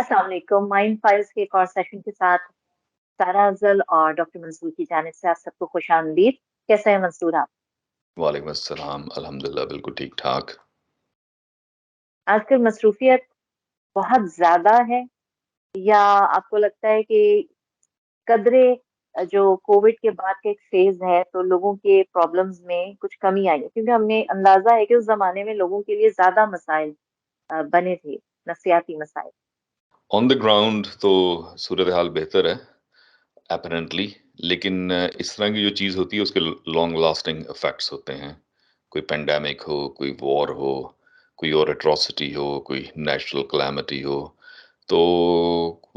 अस्सलाम वालेकुम। Mind files के एक और सेशन के साथ सारा अफजल और डॉक्टर मंसूर की जानिब से आप सबको खुश आमदीद। कैसे हैं मंसूर आप? वालेकुम अस्सलाम, अल्हम्दुलिल्लाह बिल्कुल ठीक-ठाक। आजकल मसरूफियत बहुत ज्यादा है, या आपको लगता है कि कदरे जो कोविड के बाद का एक फेज है तो लोगों के प्रॉब्लम्स में कुछ कमी आई है? क्योंकि हमने अंदाजा है कि उस जमाने में लोगों के लिए ज्यादा मसाइल बने थे, नफसियाती मसाइल। ऑन द ग्राउंड तो सूरत-ए-हाल बेहतर है अपैरेंटली, लेकिन इस तरह की जो चीज़ होती है उसके लॉन्ग लास्टिंग इफ़ेक्ट्स होते हैं। कोई पैंडेमिक हो, कोई वॉर हो, कोई और एट्रोसिटी हो, कोई नेचुरल कैलामिटी हो, तो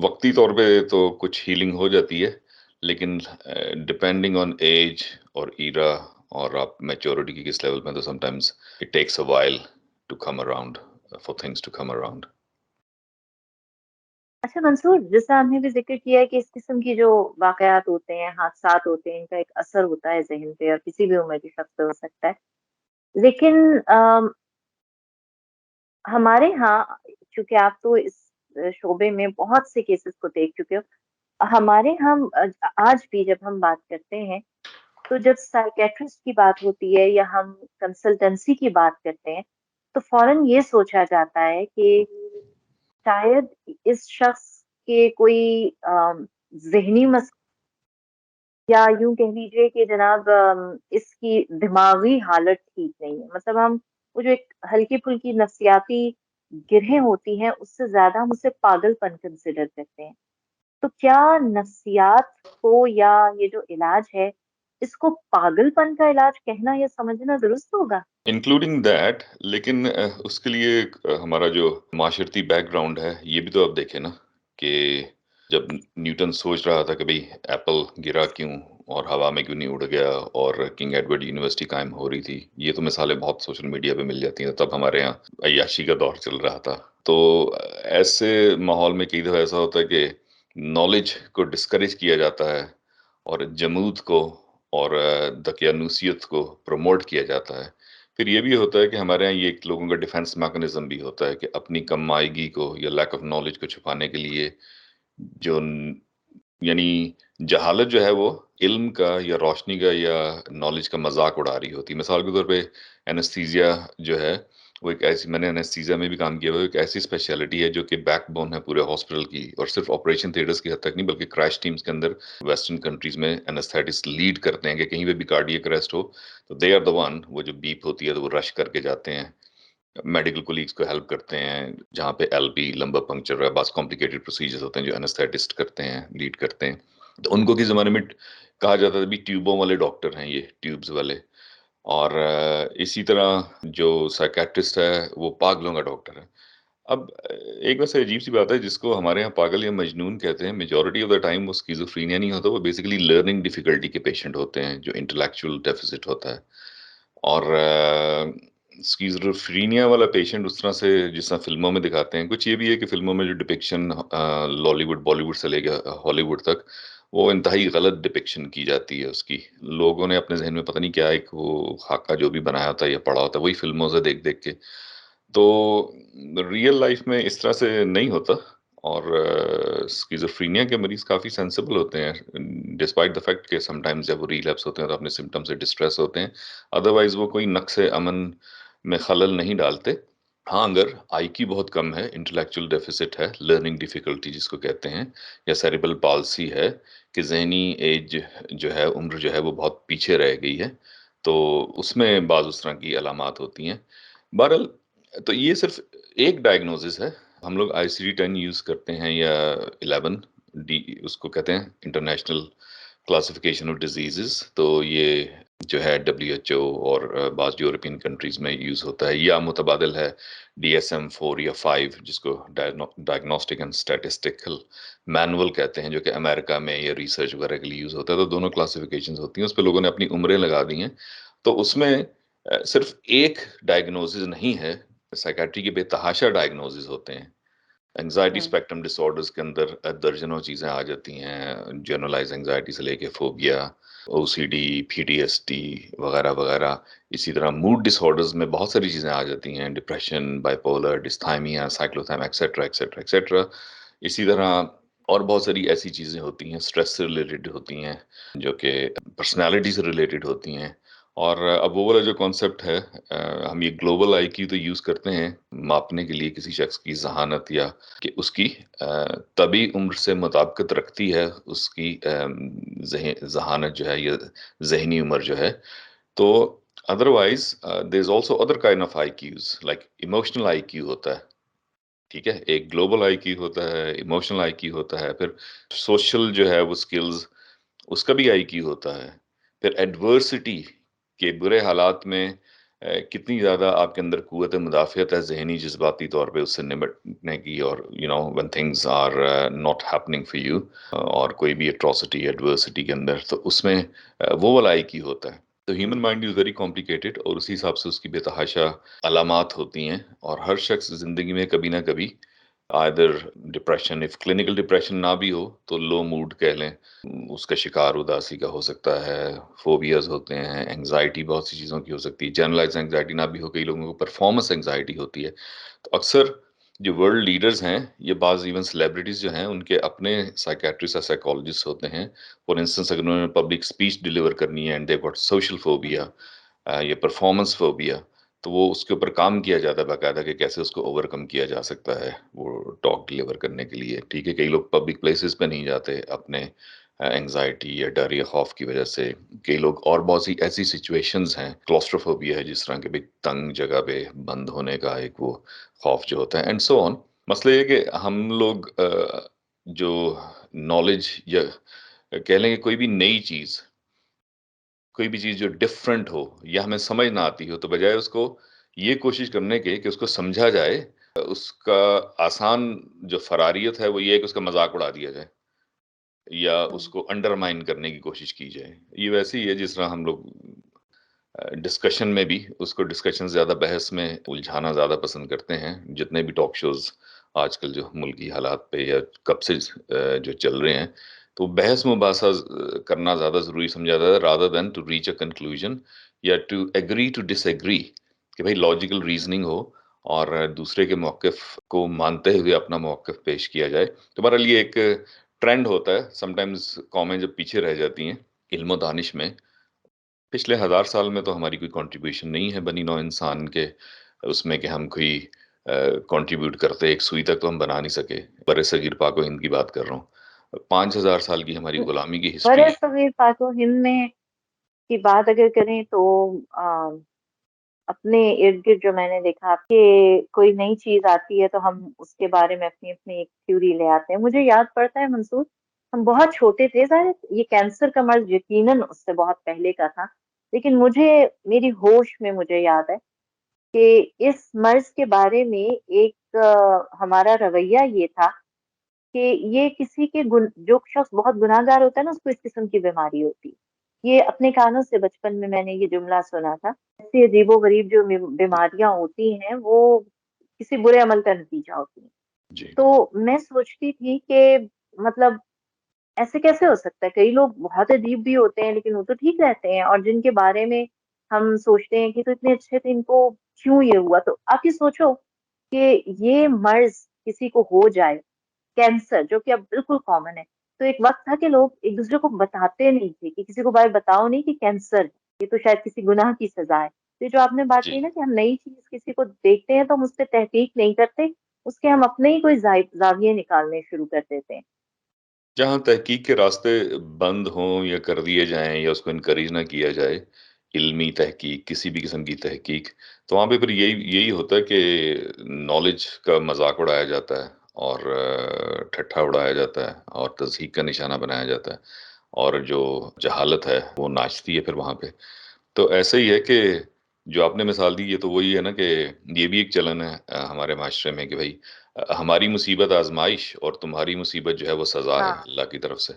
वक़्ती तौर पे तो कुछ हीलिंग हो जाती है, लेकिन डिपेंडिंग ऑन एज और ईरा और आप मैच्योरिटी की किस लेवल में, तो sometimes it takes a while to come around for things to come around. अच्छा मंसूर, जैसा आपने भी जिक्र किया है कि इस किस्म की जो वाकयात होते हैं, हादसात होते हैं, इनका एक असर होता है जहन पे और किसी भी उम्र के शख्स पे हो सकता है। लेकिन हमारे यहाँ, चूंकि आप तो इस शोबे में बहुत से केसेस को देख चुके हो, हमारे हम आज भी जब हम बात करते हैं तो जब साइकेट्रिस्ट की बात होती है या हम कंसल्टेंसी की बात करते हैं तो फौरन ये सोचा जाता है कि शायद इस शख्स के कोई ज़हनी मस या यूँ कह लीजिए कि जनाब इसकी दिमागी हालत ठीक नहीं है। मतलब हम वो जो एक हल्की-फुल्की नफ्सियाती गिरहें होती हैं, उससे ज़्यादा हम उसे पागलपन कंसिडर करते हैं। तो क्या नफ्सियात को या ये जो इलाज है, इसको पागलपन का इलाज कहना या समझना दुरुस्त होगा? इंक्लूडिंग दैट, लेकिन उसके लिए हमारा जो माशरती बैकग्राउंड है, ये भी तो आप देखें ना कि जब न्यूटन सोच रहा था कि भई एप्पल गिरा क्यों और हवा में क्यों नहीं उड़ गया और किंग एडवर्ड यूनिवर्सिटी कायम हो रही थी। ये तो मिसालें बहुत सोशल मीडिया पे मिल जाती हैं, तब हमारे यहाँ अय्याशी का दौर चल रहा था। तो ऐसे माहौल में कई दफ़ा ऐसा होता है कि नॉलेज को डिस्करेज किया जाता है और जमूद को और दकियानूसियत को प्रमोट किया जाता है। फिर ये भी होता है कि हमारे यहाँ ये एक लोगों का डिफेंस मैकेनिज्म भी होता है कि अपनी कम-माएगी को या लैक ऑफ नॉलेज को छुपाने के लिए जो न यानी जहालत जो है वो इल्म का या रोशनी का या नॉलेज का मज़ाक उड़ा रही होती है। मिसाल के तौर पे एनेस्थीसिया जो है, वो एक ऐसी, मैंने एनेस्थीसिया में भी काम किया हुआ है, एक ऐसी स्पेशलिटी है जो कि बैकबोन है पूरे हॉस्पिटल की, और सिर्फ़ ऑपरेशन थिएटर्स की हद तक नहीं बल्कि क्रैश टीम्स के अंदर वेस्टर्न कंट्रीज़ में एनेस्थेटिस्ट लीड करते हैं कि कहीं पे भी कार्डियक अरेस्ट हो, तो दे आर द वन, वो जो बीप होती है तो वो रश करके जाते हैं। मेडिकल कोलीग्स को हेल्प करते हैं, जहाँ पे एलपी, लंबर पंक्चर है, बस कॉम्प्लिकेटेड प्रोसीजर्स होते हैं जो एनेस्थेटिस्ट करते हैं, लीड करते हैं। तो उनको किस ज़माने में कहा जाता था भी ट्यूबों वाले डॉक्टर हैं ये, ट्यूब्स वाले। और इसी तरह जो साइकियाट्रिस्ट है, वो पागलों का डॉक्टर है। अब एक वैसे अजीब-सी बात है, जिसको हमारे यहाँ पागल या मजनून कहते हैं, मेजॉरिटी ऑफ द टाइम वो स्किज़ोफ्रेनिया नहीं होता, वो बेसिकली लर्निंग डिफ़िकल्टी के पेशेंट होते हैं, जो इंटेलेक्चुअल डेफ़िसिट होता है। और स्किज़ोफ्रेनिया वाला पेशेंट उस तरह से जिस तरह फ़िल्मों में दिखाते हैं, कुछ ये भी है कि फ़िल्मों में जो डिपिक्शन लॉलीवुड, बॉलीवुड से लेके हॉलीवुड तक, वो इंतहाई गलत डिपिक्शन की जाती है उसकी। लोगों ने अपने ज़हन में पता नहीं क्या एक वो खाका जो भी बनाया होता है या पढ़ा होता है, वही फ़िल्मों से देख-देख के। तो रियल लाइफ़ में इस तरह से नहीं होता, और स्किज़ोफ्रेनिया के मरीज़ काफ़ी सेंसिबल होते हैं, डिस्पाइट द फैक्ट कि समटाइम्स जब वो रिलैप्स होते हैं तो अपने सिम्पटम से डिस्ट्रेस होते हैं। अदरवाइज़ वो कोई नक्श-ए-अमन में खलल नहीं डालते। हाँ, अगर आईक्यू बहुत कम है, इंटेलेक्चुअल डेफ़िसिट है, लर्निंग डिफ़िकल्टी जिसको कहते हैं, या सेरेब्रल पाल्सी है कि ज़हनी एज जो है, उम्र जो है वो बहुत पीछे रह गई है, तो उसमें बाज़ उस तरह की अलामात होती हैं। बहरहाल, तो ये सिर्फ़ एक डायग्नोसिस है। हम लोग आईसीडी-10 यूज़ करते हैं या 11 डी, उसको कहते हैं इंटरनेशनल क्लासिफिकेशन ऑफ डिज़ीज़ेज़। तो ये जो है डब्ल्यूएचओ और बाज़ यूरोपियन कंट्रीज़ में यूज़ होता है, या मुतबादिल है डीएसएम-4 या 5, जिसको डायग्नोस्टिक एंड स्टैटिस्टिकल मैनुअल कहते हैं, जो कि अमेरिका में या रिसर्च वगैरह के लिए यूज़ होता है। तो दोनों क्लासिफिकेशंस होती हैं, उसपे लोगों ने अपनी उम्रें लगा दी हैं। तो उसमें सिर्फ़ एक डायग्नोसिस नहीं है, साइकियाट्री के बेतहाशा डायग्नोसिस होते हैं। एंग्ज़ायटी हुँ। स्पेक्ट्रम डिसऑर्डर्स के अंदर दर्जनों चीज़ें आ जाती हैं, जनरलाइज़ एंग्ज़ायटी से लेके फ़ोबिया, ओसीडी, पीटीएसडी वगैरह-वगैरह। इसी तरह मूड डिसऑर्डर्स में बहुत सारी चीज़ें आ जाती हैं, depression, bipolar, dysthymia, cyclothyme, etcetera, etcetera, etcetera. इसी तरह और बहुत सारी ऐसी चीज़ें होती हैं, स्ट्रेस से रिलेटेड होती हैं, जो कि पर्सनैलिटी से रिलेटेड होती हैं। और अब वो वाला जो कॉन्सेप्ट है, हम ये ग्लोबल आईक्यू तो यूज़ करते हैं मापने के लिए किसी शख्स की ज़हानत या कि उसकी तभी उम्र से मुताबिकत रखती है उसकी ज़हानत जो है या ज़हनी उम्र जो है। तो otherwise there is also other kind of IQs like emotional IQ होता है। ठीक है? एक ग्लोबल आईक्यू होता है, इमोशनल आईक्यू होता है, फिर सोशल जो है वो स्किल्स उसका भी आईक्यू होता है। फिर एडवर्सिटी के बुरे हालात में कितनी ज़्यादा आपके अंदर क़ुव्वत मुदाफ़ियत है ज़हनी जज़्बाती तौर पे उससे निपटने की और when things are not happening for you और कोई भी एट्रोसिटी एडवर्सिटी के अंदर तो उसमें वो वाला आईक्यू होता है। तो human mind is very complicated और उसी हिसाब से उसकी बेतहाशा अलामात होती हैं और हर शख्स ज़िंदगी में कभी ना कभी either depression if clinical depression ना भी हो तो लो मूड कह लें, उसका शिकार उदासी का हो सकता है, फ़ोबियाज़ होते हैं, एंग्ज़ायटी बहुत सी चीज़ों की हो सकती है, जनरलाइज़्ड एंग्ज़ायटी ना भी हो, कई लोगों को परफ़ॉर्मेंस एंग्ज़ायटी होती है। तो अक्सर जो वर्ल्ड लीडर्स हैं, ये बाज़ इवन सेलिब्रिटीज़ जो हैं, उनके अपने साइकियाट्रिस्ट या साइकोलॉजिस्ट होते हैं। फॉर इंस्टेंस अगर उन्होंने पब्लिक स्पीच डिलीवर करनी है and they got social phobia या परफ़ॉर्मेंस फ़ोबिया, तो वो उसके ऊपर काम किया जाता है बाकायदा कि कैसे उसको ओवरकम किया जा सकता है, वो टॉक डिलीवर करने के लिए, ठीक है? कई लोग पब्लिक प्लेसेस पे नहीं जाते अपने एंग्ज़ायटी या डर या खौफ की वजह से। कई लोग और बहुत सी ऐसी सिचुएशंस हैं, क्लॉस्ट्रोफोबिया है जिस तरह के भई तंग जगह पे बंद होने का एक वो खौफ जो होता है एंड सो ऑन। मसला ये है कि हम लोग जो नॉलेज या कह लें कि कोई भी चीज़ जो डिफरेंट हो या हमें समझ ना आती हो, तो बजाय उसको ये कोशिश करने के कि उसको समझा जाए, उसका आसान जो फ़रारियत है, वो ये है कि उसका मज़ाक उड़ा दिया जाए या हुँ। उसको अंडरमाइन करने की कोशिश की जाए। ये वैसे ही है जिस तरह हम लोग डिस्कशन में भी उसको डिस्कशन से ज़्यादा बहस में उलझाना ज़्यादा पसंद करते हैं। जितने भी टॉक शोज़ आजकल जो मुल्की हालात पे या कब से जो चल रहे हैं, तो बहस मुबासा करना ज़्यादा ज़रूरी समझा जाता है rather than to reach a conclusion या टू एग्री टू डिसएग्री कि भाई लॉजिकल रीज़निंग हो और दूसरे के मौक़िफ़ को मानते हुए अपना मौक़िफ़ पेश किया जाए। तो बहरहाल ये एक ट्रेंड होता है, समटाइम्स कौमें जब पीछे रह जाती हैं इल्म-ओ-दानिश में, पिछले 1000 साल में तो हमारी कोई कंट्रीब्यूशन नहीं है बनी नौ इंसान के उसमें कि हम कोई कंट्रीब्यूट करते, एक सुई तक तो हम बना नहीं सके। बरे-सगीर पाक-ओ-हिंद की बात कर रहा हूँ। 5000 साल की हमारी गुलामी की हिस्ट्री है। बरसग़ीर पाक-ओ-हिंद में की बात अगर करें तो अपने इर्द-गिर्द जो मैंने देखा कि कोई नई चीज़ आती है तो हम उसके बारे में अपनी-अपनी एक थ्योरी ले आते हैं। मुझे याद पड़ता है मंसूर, हम बहुत छोटे थे ज़ाहिर ये कैंसर का मर्ज़ यकीनन उससे बहुत पहले का था। लेकिन मेरी होश में मुझे याद है कि इस मर्ज़ के बारे में एक हमारा रवैया ये था कि ये किसी के जो शख़्स बहुत गुनाहगार होता है ना उसको इस किस्म की बीमारी होती है। ये अपने कानों से बचपन में मैंने ये जुमला सुना था। ऐसी अजीबो-गरीब जो बीमारियाँ होती हैं वो किसी बुरे अमल का नतीजा होती हैं। जी। तो मैं सोचती थी कि मतलब ऐसे कैसे हो सकता है? कई लोग बहुत अजीब भी होते हैं लेकिन वो तो ठीक रहते हैं और जिनके बारे में हम सोचते हैं कि तो इतने अच्छे थे इनको क्यों ये हुआ? तो आप ये सोचो कि ये मर्ज़ किसी को हो जाए, कैंसर जो कि अब बिल्कुल कॉमन है। तो एक वक़्त था कि लोग एक-दूसरे को बताते नहीं थे कि किसी को भाई बताओ नहीं कि कैंसर है, ये तो शायद किसी गुनाह की सज़ा है। तो ये जो आपने बात जी। कही ना कि हम नई चीज़ किसी को देखते हैं तो हम उसपे तहकीक नहीं करते, उसके हम अपने ही कोई ज़ाविये निकालने शुरू कर देते हैं। जहाँ तहकीक के रास्ते बंद हों या कर दिए जाएँ या उसको एनकरेज ना किया जाए, इल्मी तहकीक, किसी भी किस्म की तहकीक, तो वहाँ पे फिर यही यही होता है कि नॉलेज का मज़ाक उड़ाया जाता है और ठट्ठा उड़ाया जाता है और तज़हीक का निशाना बनाया जाता है और जो जहालत है, वो नाचती है फिर वहाँ पे। तो ऐसे ही है कि जो आपने मिसाल दी, ये तो वही है ना कि ये भी एक चलन है हमारे माशरे में कि भई हमारी मुसीबत आज़माइश और तुम्हारी मुसीबत जो है वो सज़ा है हाँ। अल्लाह की तरफ से।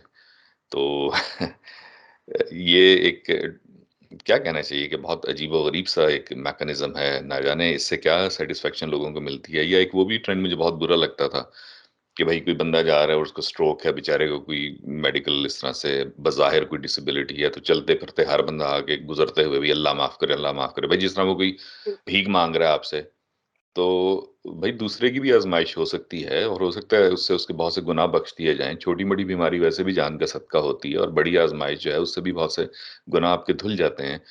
तो ये एक क्या कहना चाहिए कि बहुत अजीबो-गरीब सा एक मैकेनिज़्म है, ना जाने इससे क्या सैटिस्फैक्शन लोगों को मिलती है या एक वो भी ट्रेंड मुझे बहुत बुरा लगता था कि भई कोई बंदा जा रहा है और उसको स्ट्रोक है, बेचारे को कोई मेडिकल इस तरह से बज़ाहिर कोई डिसेबिलिटी है, तो चलते-फिरते हर बंदा आके गुज़रते हुए भी अल्लाह माफ़ करे, अल्लाह माफ़ करे। भई जिस तरह वो कोई बिल्कुल। भीख माँग रहा है आपसे तो भई दूसरे की भी आज़माइश हो सकती है और हो सकता है उससे उसके बहुत से गुनाह बख्श दिए जाएँ। छोटी-मोटी बीमारी वैसे भी जान का सदका होती है और बड़ी आज़माइश जो है उससे भी बहुत से गुनाह आपके धुल जाते हैं।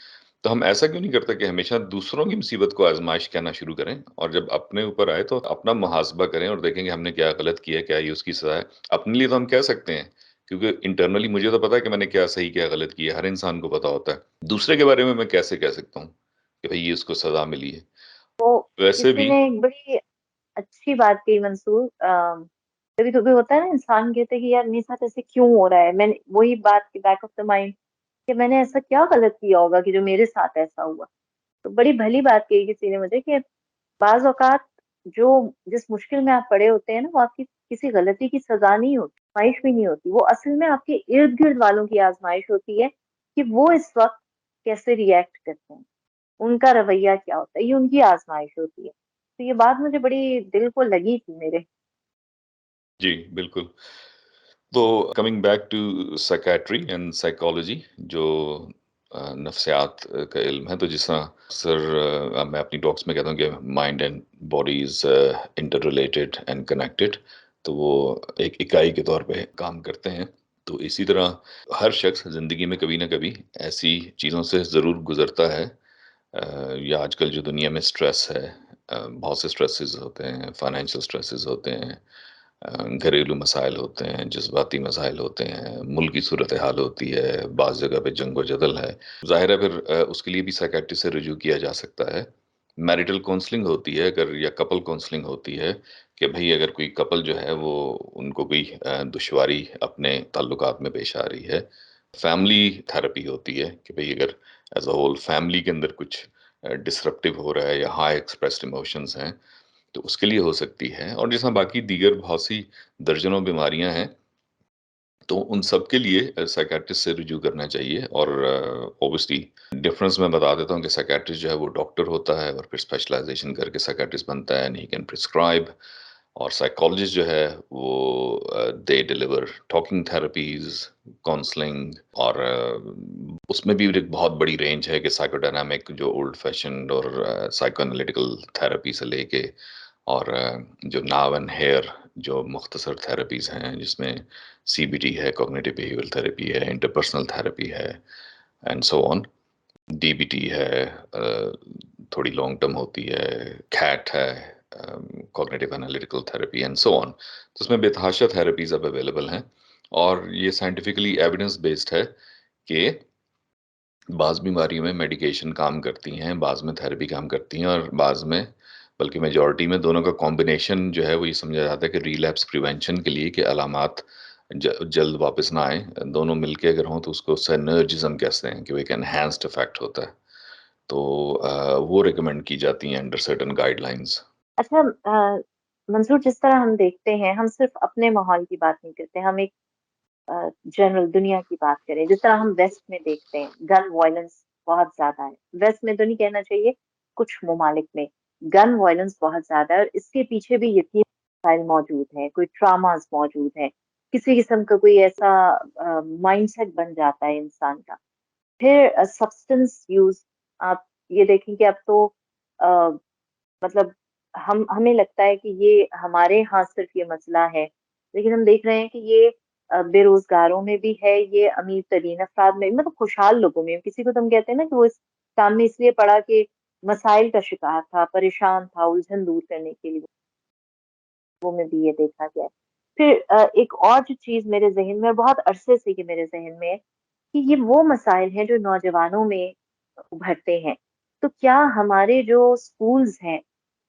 तो हम ऐसा क्यों नहीं करते कि हमेशा दूसरों की मुसीबत को आज़माइश कहना शुरू करें और जब अपने ऊपर आए तो अपना मुहासबा करें और देखें कि हमने क्या गलत किया, क्या ये उसकी सज़ा है। अपने लिए तो हम कह सकते हैं, क्योंकि इंटरनली मुझे तो पता है कि मैंने क्या सही, क्या गलत किया, हर इंसान को पता होता है। दूसरे के बारे में मैं कैसे कह सकता हूँ कि भई ये उसको सज़ा मिली है। तो वैसे किसी भी ने एक बड़ी अच्छी बात कही मंसूर, कभी-कभी होता है ना, इंसान कहते हैं कि यार मेरे साथ ऐसे क्यों हो रहा है? मैंने वही बात बैक ऑफ द माइंड कि मैंने ऐसा क्या गलत किया होगा कि जो मेरे साथ ऐसा हुआ? तो बड़ी भली बात कही किसी ने मुझे कि बाज़ औक़ात जो जिस मुश्किल में आप पड़े होते हैं ना, वो आपकी किसी गलती की सज़ा नहीं होती, आज़माइश भी नहीं होती। वो असल में आपके इर्द-गिर्द वालों की आज़माइश होती है कि वो इस वक़्त कैसे रिएक्ट करते हैं, उनका रवैया क्या होता है, ये उनकी आज़माइश होती है। तो ये बात मुझे बड़ी दिल को लगी थी मेरे। जी, बिल्कुल। तो coming back to psychiatry and psychology जो नफ्सियात का इल्म है, तो जिस तरह अक्सर मैं अपनी टॉक्स में कहता हूँ कि mind and body is interrelated and connected, तो वो एक इकाई के तौर पे काम करते हैं। तो इसी तरह हर शख्स ज़िंदगी में कभी न कभी ऐसी चीज़ों से ज़रूर गुज़रता है, या आजकल जो दुनिया में स्ट्रेस है, बहुत से स्ट्रेसेस होते हैं, फाइनेंशियल स्ट्रेसेस होते हैं, घरेलू मसाइल होते हैं, जज़्बाती मसाइल होते हैं, मुल्क की सूरत-ए-हाल होती है, बाज़ जगह पे जंग-ओ-जदल है। ज़ाहिर है फिर उसके लिए भी साइकियाट्रिस्ट से रुजू किया जा सकता है। मैरिटल काउंसलिंग होती है अगर, या कपल काउंसलिंग होती है कि भई अगर कोई कपल जो है वो उनको कोई दुश्वारी अपने ताल्लुकात में पेश आ रही है। फैमिली थेरेपी होती है कि भई अगर एज़ अ होल फैमिली के अंदर कुछ डिसरप्टिव हो रहा है या हाई एक्सप्रेस्ड इमोशंस हैं, तो उसके लिए हो सकती है। और जैसा बाकी दीगर बहुत सी दर्जनों बीमारियाँ हैं, तो उन सब के लिए साइकियाट्रिस्ट से रुजू करना चाहिए। और ऑब्वियसली डिफरेंस मैं बता देता हूँ कि साइकियाट्रिस्ट जो है वो डॉक्टर होता है और फिर स्पेशलाइज़ेशन करके साइकियाट्रिस्ट बनता है एंड ही कैन प्रिस्क्राइब। और साइकोलॉजिस्ट जो है वो दे डिलीवर टॉकिंग थेरेपीज़, काउंसलिंग। और उसमें भी एक बहुत बड़ी रेंज है कि साइकोडायनामिक जो ओल्ड फैशन्ड और साइकोएनालिटिकल थेरेपी से लेके और जो नाव एंड हेयर जो मुख्तसर थेरेपीज़ हैं, जिसमें सीबीटी है, कॉग्निटिव बिहेवियरल थेरेपी है, इंटरपर्सनल थेरेपी है एंड सो ऑन। डीबीटी है, थोड़ी लॉन्ग टर्म होती है, कैट है, cognitive analytical therapy and so on. तो उसमें बेतहाशा थेरेपीज़ अब अवेलेबल हैं और ये साइंटिफिकली एविडेंस बेस्ड है कि बाज़ बीमारियों में मेडिकेशन काम करती हैं, बाज़ में थेरेपी काम करती हैं और बाज़ में, बल्कि मेजॉरिटी में दोनों का कॉम्बिनेशन जो है वो ये समझा जाता है कि रिलैप्स प्रिवेंशन के लिए कि अलामात जल्द वापस ना आएँ, दोनों मिलके अगर हों तो उसको सिनर्जिज़्म कहते हैं कि वो एक एनहांस्ड इफ़ेक्ट होता है। तो वो रिकमेंड की जाती हैं अंडर सर्टेन गाइडलाइंस। अच्छा, मंसूर, जिस तरह हम देखते हैं, हम सिर्फ़ अपने माहौल की बात नहीं करते, हम एक जनरल दुनिया की बात करें, जिस तरह हम वेस्ट में देखते हैं, गन वॉयलेंस बहुत ज़्यादा है। वेस्ट में तो नहीं कहना चाहिए, कुछ ममालिक में गन वॉयलेंस बहुत ज़्यादा है और इसके पीछे भी यकीन मसाइल मौजूद हैं, कोई ट्रॉमास मौजूद हैं, किसी किस्म का कोई ऐसा माइंडसेट बन जाता है इंसान का। फिर सब्सटेंस यूज़, आप ये देखें कि अब तो अ, मतलब हम हमें लगता है कि ये हमारे यहाँ सिर्फ ये मसला है, लेकिन हम देख रहे हैं कि ये बेरोज़गारों में भी है, ये अमीर-तरीन अफ़राद में, मतलब खुशहाल लोगों में। किसी को तो हम कहते हैं ना कि वो इस काम में इसलिए पड़ा कि मसाइल का शिकार था, परेशान था, उलझन दूर करने के लिए, वो में भी ये देखा गया है। फिर एक और जो चीज़ मेरे ज़हन में, और बहुत अरसे से ये मेरे ज़हन में है, कि ये वो मसाइल हैं जो नौजवानों में उभरते हैं। तो क्या हमारे जो स्कूल्स हैं,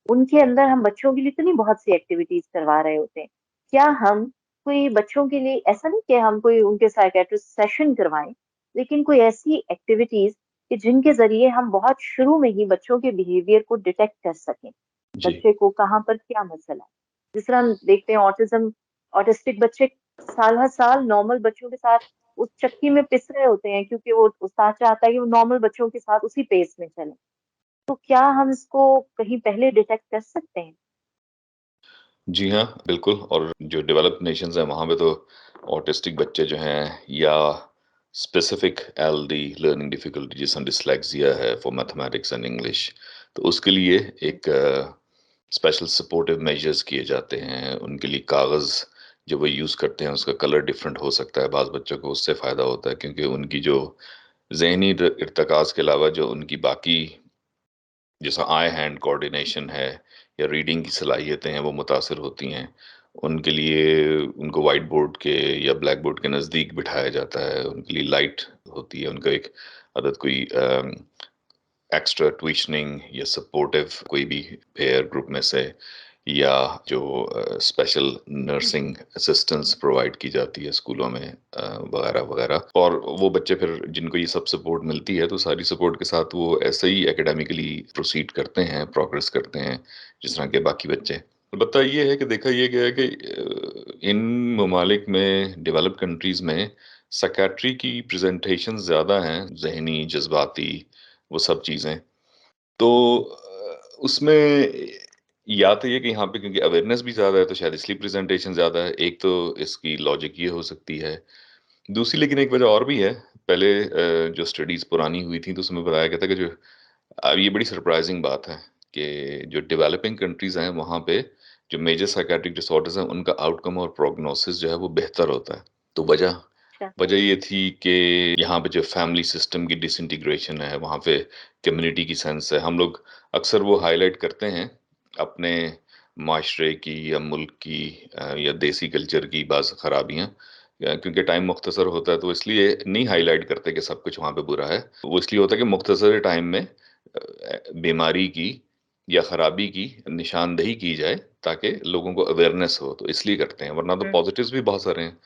उनके अंदर हम बच्चों के लिए तो नहीं बहुत सी एक्टिविटीज़ करवा रहे होते हैं। क्या हम कोई बच्चों के लिए, ऐसा नहीं कि हम कोई उनके साइकियाट्रिस्ट सेशन करवाएँ, लेकिन कोई ऐसी एक्टिविटीज़ कि जिनके ज़रिए हम बहुत शुरू में ही बच्चों के बिहेवियर को डिटेक्ट कर सकें। जी। बच्चे को कहाँ पर क्या मसला है। जिस तरह हम देखते हैं ऑटिस्टिक बच्चे साल हर साल नॉर्मल बच्चों के साथ उस चक्की में पिस रहे होते हैं, क्योंकि वो उस्ताद चाहता है कि वो नॉर्मल बच्चों के साथ उसी पेस में चलें। तो क्या हम इसको कहीं पहले डिटेक्ट कर सकते हैं? जी हाँ, बिल्कुल। और जो डेवलप्ड नेशंस हैं वहाँ पे तो ऑटिस्टिक बच्चे जो हैं या स्पेसिफिक एलडी लर्निंग डिफिकल्टी जैसे डिस्लेक्सिया है फॉर मैथमेटिक्स एंड इंग्लिश, तो उसके लिए एक स्पेशल सपोर्टिव मेजर्स किए जाते हैं, उनके लिए कागज़ जो वो यूज़ करते हैं उसका कलर डिफरेंट हो सकता है, बाज़ बच्चों को उससे फ़ायदा होता है क्योंकि उनकी जो ज़हनी इर्तिकाज़ के अलावा जो उनकी बाकी जैसा आई हैंड कोऑर्डिनेशन है या रीडिंग की सलाहियतें हैं वो मुतासिर होती हैं। उनके लिए उनको व्हाइट बोर्ड के या ब्लैक बोर्ड के नज़दीक बिठाया जाता है, उनके लिए लाइट होती है, उनका एक अदद कोई एक्स्ट्रा ट्यूशनिंग या सपोर्टिव कोई भी पेयर ग्रुप में से या जो स्पेशल नर्सिंग असिस्टेंस प्रोवाइड की जाती है स्कूलों में वगैरह वगैरह और वो बच्चे फिर जिनको ये सब सपोर्ट मिलती है तो सारी सपोर्ट के साथ वो ऐसे ही एकेडमिकली प्रोसीड करते हैं, प्रोग्रेस करते हैं जिस तरह के बाकी बच्चे। अलबत्ता ये है कि देखा ये गया है कि इन ममालिक में डेवलप्ड कंट्रीज में साइकियाट्री की प्रेजेंटेशन ज़्यादा हैं, ज़हनी, जज्बाती, वो सब चीज़ें। तो उसमें या तो ये कि यहाँ पे क्योंकि अवेयरनेस भी ज़्यादा है तो शायद इसलिए प्रेज़ेंटेशन ज़्यादा है। एक तो इसकी लॉजिक ये हो सकती है। दूसरी लेकिन एक वजह और भी है। पहले जो स्टडीज़ पुरानी हुई थी तो उसमें बताया गया था कि जो ये बड़ी सरप्राइज़िंग बात है कि जो डेवलपिंग कंट्रीज़ हैं वहाँ पे जो मेजर साइकियाट्रिक डिसऑर्डर्स हैं उनका आउटकम और प्रोग्नोसिस जो है वो बेहतर होता है। तो वजह अच्छा। वजह ये थी कि यहाँ पे जो फैमिली सिस्टम की डिसइंटीग्रेशन है, वहाँ पे कम्युनिटी की सेंस है। हम लोग अक्सर वो हाइलाइट करते हैं अपने माशरे की या मुल्क की या देसी कल्चर की बाज़ खराबियाँ क्योंकि टाइम मुख्तसर होता है तो इसलिए नहीं हाइलाइट करते कि सब कुछ वहाँ पे बुरा है। वो इसलिए होता है कि मुख्तसर टाइम में बीमारी की या खराबी की निशानदेही की जाए ताकि लोगों को अवेयरनेस हो, तो इसलिए करते हैं, वरना तो हुँ, पॉज़िटिव्स भी बहुत सारे हैं।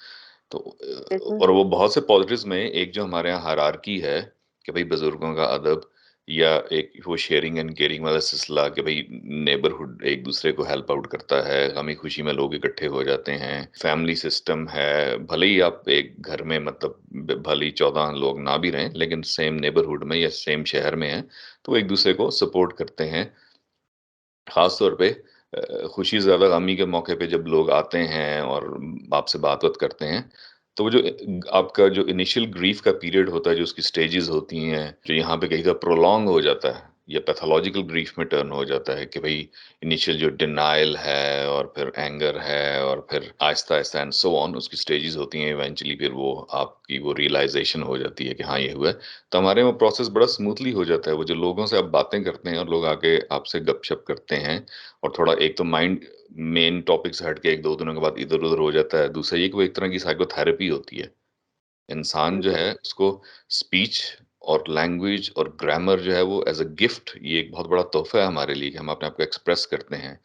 तो बिल्कुल। और वो बहुत से पॉलिटिक्स में एक जो हमारे यहाँ हायरार्की है कि भाई बुजुर्गों का अदब या एक वो शेयरिंग एंड केयरिंग वाला सिलसिला कि भाई नेबरहुड एक दूसरे को हेल्प आउट करता है, गमी खुशी में लोग इकट्ठे हो जाते हैं, फैमिली सिस्टम है, भले ही आप एक घर में मतलब भले ही 14 लोग ना भी रहें लेकिन सेम नेबरहुड में या सेम शहर में हैं तो वो एक दूसरे को सपोर्ट करते हैं। ख़ास तौर पे खुशी से ज़्यादा गमी के मौके पे जब लोग आते हैं और आपसे बात-वात करते हैं, तो वो जो आपका जो इनिशियल ग्रीफ़ का पीरियड होता है, जो उसकी स्टेजेज़ होती हैं, जो यहाँ पे कहीं का प्रोलॉन्ग हो जाता है या पैथोलॉजिकल ग्रीफ़ में टर्न हो जाता है कि भई इनिशियल जो डिनायल है और फिर एंगर है और फिर आहिस्ता-आहिस्ता एंड सो ऑन उसकी स्टेजेज़ होती हैं, इवेंचुअली फिर वो आपकी वो रियलाइज़ेशन हो जाती है कि हाँ, ये हुआ है। तो हमारे वो प्रोसेस बड़ा स्मूथली हो जाता है। वो जो लोगों से आप बातें करते हैं और लोग आके आपसे गपशप करते हैं और थोड़ा एक तो माइंड मेन टॉपिक से हट के 1-2 दिनों के बाद इधर-उधर हो जाता है। दूसरा ये कि वो एक तरह की साइकोथेरेपी होती है। इंसान जो बिल्कुल। है उसको स्पीच और लैंग्वेज और ग्रामर जो है वो एज़ अ गिफ्ट ये एक बहुत बड़ा तोहफ़ा है हमारे लिए कि हम अपने आप को एक्सप्रेस करते हैं।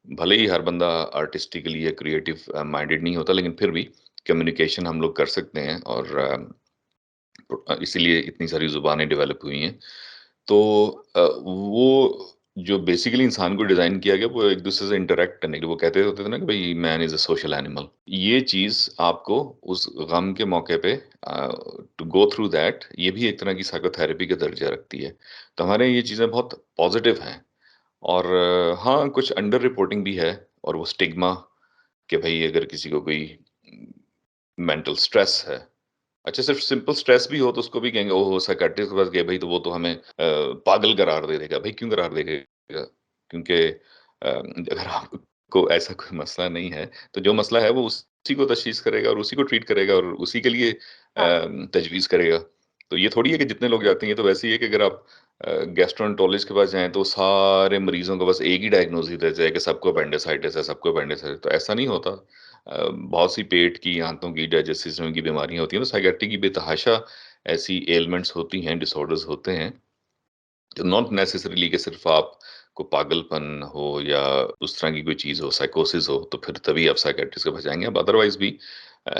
भले ही हर बंदा आर्टिस्टिकली या क्रिएटिव माइंडेड नहीं होता लेकिन फिर भी कम्युनिकेशन हम लोग कर सकते हैं और इसीलिए इतनी सारी ज़ुबानें डेवलप हुई हैं। तो वो जो बेसिकली इंसान को डिज़ाइन किया गया वो एक-दूसरे से इंटरैक्ट करने के लिए, वो कहते होते थे ना कि भई man is a social animal. ये चीज़ आपको उस गम के मौके पे टू गो थ्रू दैट ये भी एक तरह की साइकोथेरेपी का दर्जा रखती है। तो हमारे यहाँ ये चीज़ें बहुत पॉज़िटिव हैं और हाँ, कुछ अंडर रिपोर्टिंग भी है और वो स्टिग्मा कि भई अगर किसी को कोई मेंटल स्ट्रेस है अच्छा सिर्फ़ सिंपल स्ट्रेस भी हो तो उसको भी कहेंगे ओहो! साइकियाट्रिस्ट के पास गए भई तो वो तो हमें पागल करार दे देगा। भई क्यों करार देगा? क्योंकि अगर आपको ऐसा कोई मसला नहीं है, तो जो मसला है वो उसी को तशख़ीस करेगा और उसी को ट्रीट करेगा और उसी के लिए हाँ, तजवीज़ करेगा। तो ये थोड़ी है कि जितने लोग जाते हैं, ये तो वैसे ही है कि अगर आप गैस्ट्रोएंटरोलॉजिस्ट के पास जाएँ तो सारे मरीज़ों को बस एक ही डायग्नोसिस देते हैं कि सबको अपेंडिसाइटिस है, सबको अपेंडिसाइटिस है, तो ऐसा नहीं होता। बहुत सी पेट की, आंतों की, डाइजेस्टिव सिस्टम की बीमारियाँ होती हैं, तो साइकियाट्री की बेतहाशा ऐसी एलिमेंट्स होती हैं, डिसऑर्डर्स होते हैं, तो नॉट नेसेसरीली कि सिर्फ़ आपको पागलपन हो या उस तरह की कोई चीज़ हो, साइकोसिस हो, तो फिर तभी आप साइकियाट्रिस्ट के पास जाएँगे, आप अदरवाइज़ भी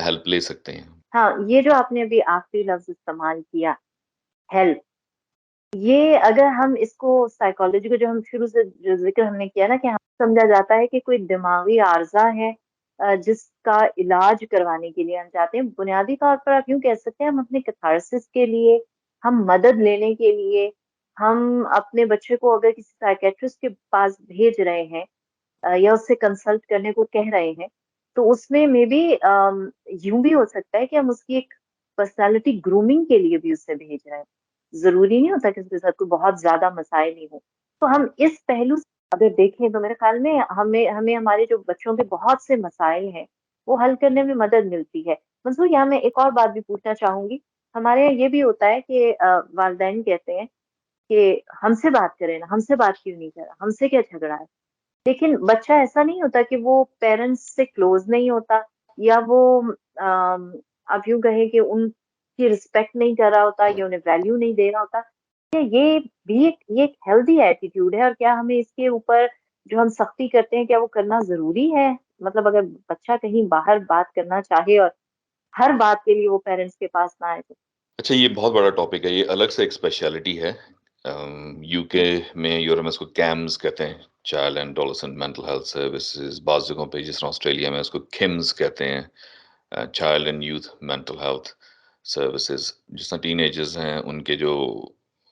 हेल्प ले सकते हैं। हाँ, ये जो आपने अभी आखिरी लफ्ज़ इस्तेमाल किया, हेल्प, ये अगर हम इसको साइकोलॉजी को जो हम शुरू से जो ज़िक्र हमने किया ना कि हमें समझा जाता है कि कोई दिमागी आर्ज़ा है जिसका इलाज करवाने के लिए हम जाते हैं। बुनियादी तौर पर आप यूँ कह सकते हैं हम अपने कैथार्सिस के लिए, हम मदद लेने के लिए, हम अपने बच्चे को अगर किसी साइकियाट्रिस्ट के पास भेज रहे हैं या उससे कंसल्ट करने को कह रहे हैं, तो उसमें मेबी यूँ भी हो सकता है कि हम उसकी एक पर्सनैलिटी ग्रूमिंग के लिए भी उसे भेज रहे हैं। ज़रूरी नहीं होता कि उसके साथ कोई बहुत ज़्यादा मसाइल ही हों। तो हम इस पहलू अगर देखें तो मेरे ख्याल में हमें हमें हमारे जो बच्चों के बहुत से मसाइल हैं, वो हल करने में मदद मिलती है। मंसूर, यहाँ मैं एक और बात भी पूछना चाहूँगी। हमारे यहाँ ये भी होता है कि वालिदैन कहते हैं कि हमसे बात करें ना, हमसे बात क्यों नहीं करा, हमसे क्या झगड़ा है? लेकिन बच्चा ऐसा नहीं होता कि वो पेरेंट्स से क्लोज नहीं होता, या वो आप यूं कहें कि उनकी रिस्पेक्ट नहीं कर रहा होता या उन्हें वैल्यू नहीं दे रहा होता। क्या ये एक हेल्दी एटीट्यूड है, और क्या हमें इसके ऊपर जो हम सख्ती करते हैं, क्या वो करना ज़रूरी है? मतलब अगर बच्चा कहीं बाहर बात करना चाहे और हर बात के लिए वो पेरेंट्स के पास ना आए तो? अच्छा, ये बहुत बड़ा टॉपिक है, ये अलग से एक स्पेशलिटी है। यूके में, यूरोप में इसको कैम्स कहते हैं, child and adolescent mental health services. बाज़ जगहों पे जिस तरह ऑस्ट्रेलिया में उसको किम्स कहते हैं, child and youth mental health services. जिस तरह टीनेजर्स हैं, उनके जो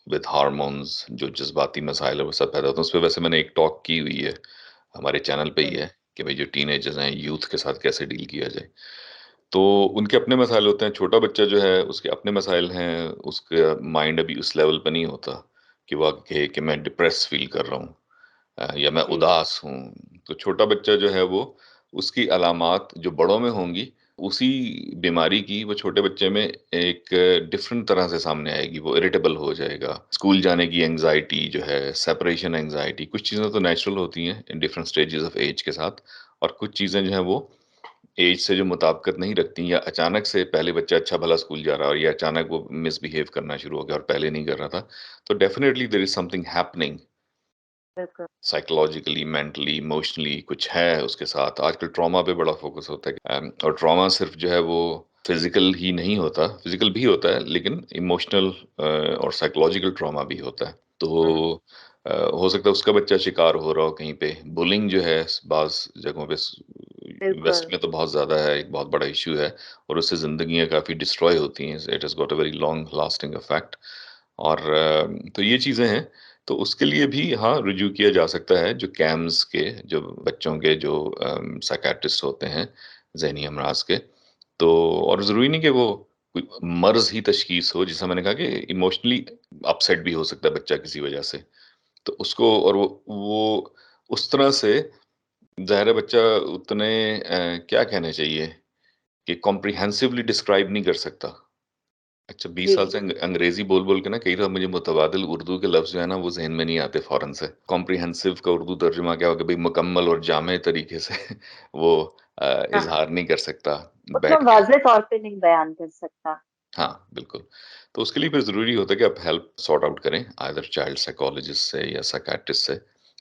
विद हार्मोन्स जो जज़्बाती मसाइल है वो सब पैदा होते हैं। उस पे वैसे मैंने एक टॉक की हुई है, हमारे चैनल पे ही हुँ, है, कि भई जो टीनेजर्स हैं, यूथ के साथ कैसे डील किया जाए। तो उनके अपने मसाइल होते हैं, छोटा बच्चा जो है उसके अपने मसाइल हैं, उसका माइंड अभी उस लेवल पे नहीं होता कि वो आके कहे कि मैं डिप्रेस फ़ील कर रहा हूँ, या मैं जी, उदास हूँ। तो छोटा बच्चा जो है वो, उसकी अलामात जो बड़ों में होंगी, उसी बीमारी की वो छोटे बच्चे में एक डिफरेंट तरह से सामने आएगी। वो इरिटेबल हो जाएगा, स्कूल जाने की एंग्ज़ायटी जो है, सेपरेशन एंग्ज़ायटी, कुछ चीज़ें तो नेचुरल होती हैं in different stages of age के साथ, और कुछ चीज़ें जो हैं वो एज से जो मुताबिकत नहीं रखती, या अचानक से पहले बच्चा अच्छा-भला स्कूल जा रहा है और ये अचानक वो मिसबिहेव करना शुरू हो गया और पहले नहीं कर रहा था। तो definitely there is something happening बिल्कुल। साइकोलॉजिकली, मेंटली, इमोशनली कुछ है उसके साथ। आजकल ट्रॉमा पे बड़ा फ़ोकस होता है और ट्रॉमा सिर्फ़ जो है वो फ़िज़िकल ही नहीं होता, फ़िज़िकल भी होता है, लेकिन इमोशनल और साइकोलॉजिकल ट्रॉमा भी होता है। हुँ, तो हो सकता है उसका बच्चा शिकार हो रहा हो कहीं पे। बुलिंग जो है बाज़ जगहों पे वेस्ट बिल्कुल। में तो बहुत ज़्यादा है, एक बहुत बड़ा इश्यू है, और उससे ज़िंदगियाँ काफ़ी डिस्ट्रॉय होती हैं। It has got a very long lasting effect. और तो ये चीज़ें हैं, तो उसके लिए भी हाँ, रुजू किया जा सकता है, जो कैम्स के, जो बच्चों के जो साइकियाट्रिस्ट होते हैं, ज़हनी अमराज़ के। तो और ज़रूरी नहीं कि वो कोई मर्ज़ ही तशख़ीस हो, जैसा मैंने कहा कि इमोशनली अपसेट भी हो सकता है बच्चा किसी वजह से। तो उसको, और वो उस तरह से, ज़ाहिर है बच्चा उतने क्या कहने चाहिए, कि कॉम्प्रिहेंसिवली डिस्क्राइब नहीं कर सकता। अच्छा, 20 जी। साल से अंग्रेज़ी बोल-बोल के ना कई दफ़ा मुझे मुतबादिल उर्दू के लफ्ज़ जो है ना वो ज़हन में नहीं आते फ़ौरन से। कॉम्प्रिहेंसिव का उर्दू तर्जुमा क्या होगा, भई मुकम्मल और जामे तरीके से वो हाँ, इज़हार नहीं कर सकता उतना बैठ के। वाज़ह तौर पे नहीं बयान कर सकता। हाँ, बिल्कुल। तो उसके लिए फिर ज़रूरी होता है कि आप हेल्प सॉर्ट आउट करें, आइदर चाइल्ड साइकोलॉजिस्ट से या साइकियाट्रिस्ट से।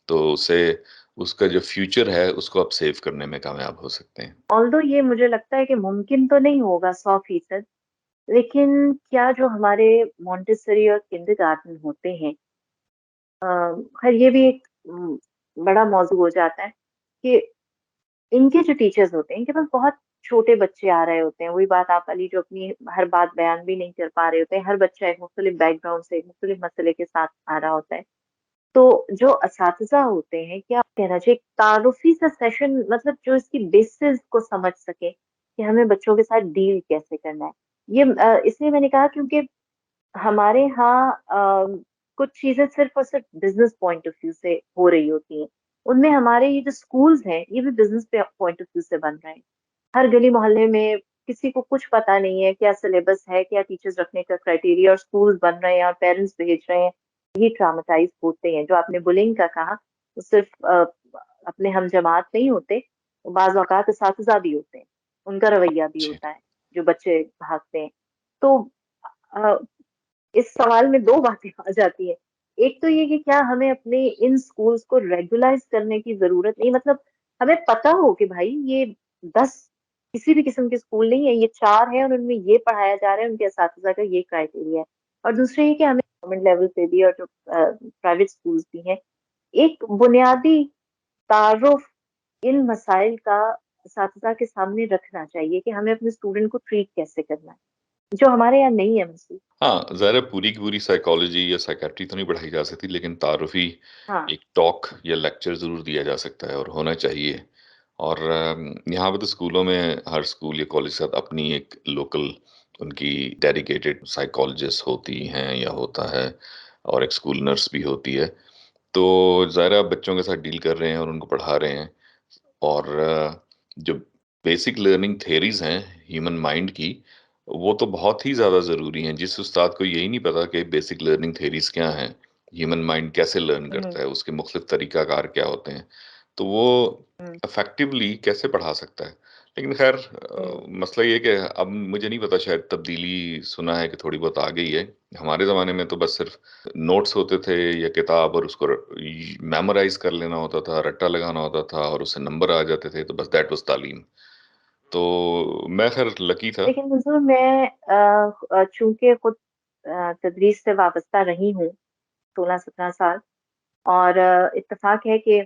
तो उससे उसका जो फ्यूचर है उसको आप सेव करने में कामयाब हो सकते हैं। ऑल्दो ये मुझे लगता है कि मुमकिन तो नहीं होगा 100%, लेकिन क्या जो हमारे मॉन्टेसरी और किंडरगार्टन होते हैं, अ, खैर ये भी एक बड़ा मौज़ू हो जाता है कि इनके जो टीचर्स होते हैं, इनके पास बहुत छोटे बच्चे आ रहे होते हैं। वही बात आप वाली, जो अपनी हर बात बयान भी नहीं कर पा रहे होते हैं। हर बच्चा एक मुख्तलिफ बैकग्राउंड से, एक मुख्तलिफ मसले के साथ आ रहा होता है। तो जो असातिज़ा होते हैं, क्या कहना चाहिए, तारुफ़ी सा सेशन, मतलब जो इसकी बेसिस को समझ सके कि हमें बच्चों के साथ डील कैसे करना है। ये इसलिए मैंने कहा क्योंकि हमारे यहाँ कुछ चीज़ें सिर्फ़ और सिर्फ़ बिज़नेस पॉइंट ऑफ व्यू से हो रही होती हैं। उनमें हमारे ये जो स्कूल्स हैं, ये भी बिज़नेस पे पॉइंट ऑफ व्यू से बन रहे हैं। हर गली मोहल्ले में किसी को कुछ पता नहीं है, क्या सिलेबस है, क्या टीचर्स रखने का क्राइटेरिया, और स्कूल्स बन रहे हैं और पेरेंट्स भेज रहे हैं। ये ट्रॉमाटाइज़ होते हैं। जो आपने बुलिंग का कहा, वो सिर्फ़ अपने हम-जमात नहीं होते, बाज़ औक़ात असातिज़ा भी होते हैं। उनका रवैया भी जी। होता है, जो बच्चे भागते हैं। तो अ, इस सवाल में 2 बातें आ जाती हैं। एक तो ये कि क्या हमें अपने इन स्कूल्स को रेगुलाइज़ करने की ज़रूरत नहीं, मतलब हमें पता हो कि भाई ये 10 किसी भी किस्म के स्कूल नहीं है, ये 4 हैं और उनमें ये पढ़ाया जा रहा है, उनके असातिज़ा का ये क्राइटेरिया है। और दूसरा ये कि हमें गवर्नमेंट लेवल पे भी और जो प्राइवेट स्कूल्स भी हैं, एक बुनियादी तारुफ़ इन मसाइल का असातिज़ा के सामने रखना चाहिए कि हमें अपने स्टूडेंट को ट्रीट कैसे करना है, जो हमारे यहाँ नहीं है मसलन। हाँ, ज़ाहिर है पूरी की पूरी साइकोलॉजी या साइकियाट्री तो नहीं पढ़ाई जा सकती, लेकिन तारुफ़ी हाँ, एक टॉक या लेक्चर ज़रूर दिया जा सकता है और होना चाहिए। और यहाँ पे तो स्कूलों में हर स्कूल या कॉलेज के साथ अपनी एक लोकल उनकी डेडिकेटेड साइकोलॉजिस्ट होती हैं या होता है, और एक स्कूल नर्स भी होती है। तो ज़ाहिर है आप बच्चों के साथ डील कर रहे हैं और उनको पढ़ा रहे हैं और जो बेसिक लर्निंग थ्योरीज़ हैं ह्यूमन माइंड की, वो तो बहुत ही ज़्यादा ज़रूरी हैं। जिस उस्ताद को यही नहीं पता कि बेसिक लर्निंग थ्योरीज़ क्या हैं, ह्यूमन माइंड कैसे लर्न हुँ, करता है, उसके मुख्तलिफ तरीक़ाकार क्या होते हैं, तो वो हुँ, इफ़ेक्टिवली कैसे पढ़ा सकता है। लेकिन ख़ैर हुँ, मसला ये है कि अब मुझे नहीं पता शायद तब्दीली सुना है कि थोड़ी बहुत आ गई है। हमारे ज़माने में तो बस सिर्फ़ नोट्स होते थे या किताब और उसको मेमोराइज कर लेना होता था, रट्टा लगाना होता था और उससे नंबर आ जाते थे, तो बस दैट वाज़ तालीम। तो मैं ख़ैर लकी था। लेकिन हुज़ूर मैं चूँकि खुद तदरीस से वाबस्ता रही हूँ 16-17 साल और इत्तेफ़ाक है कि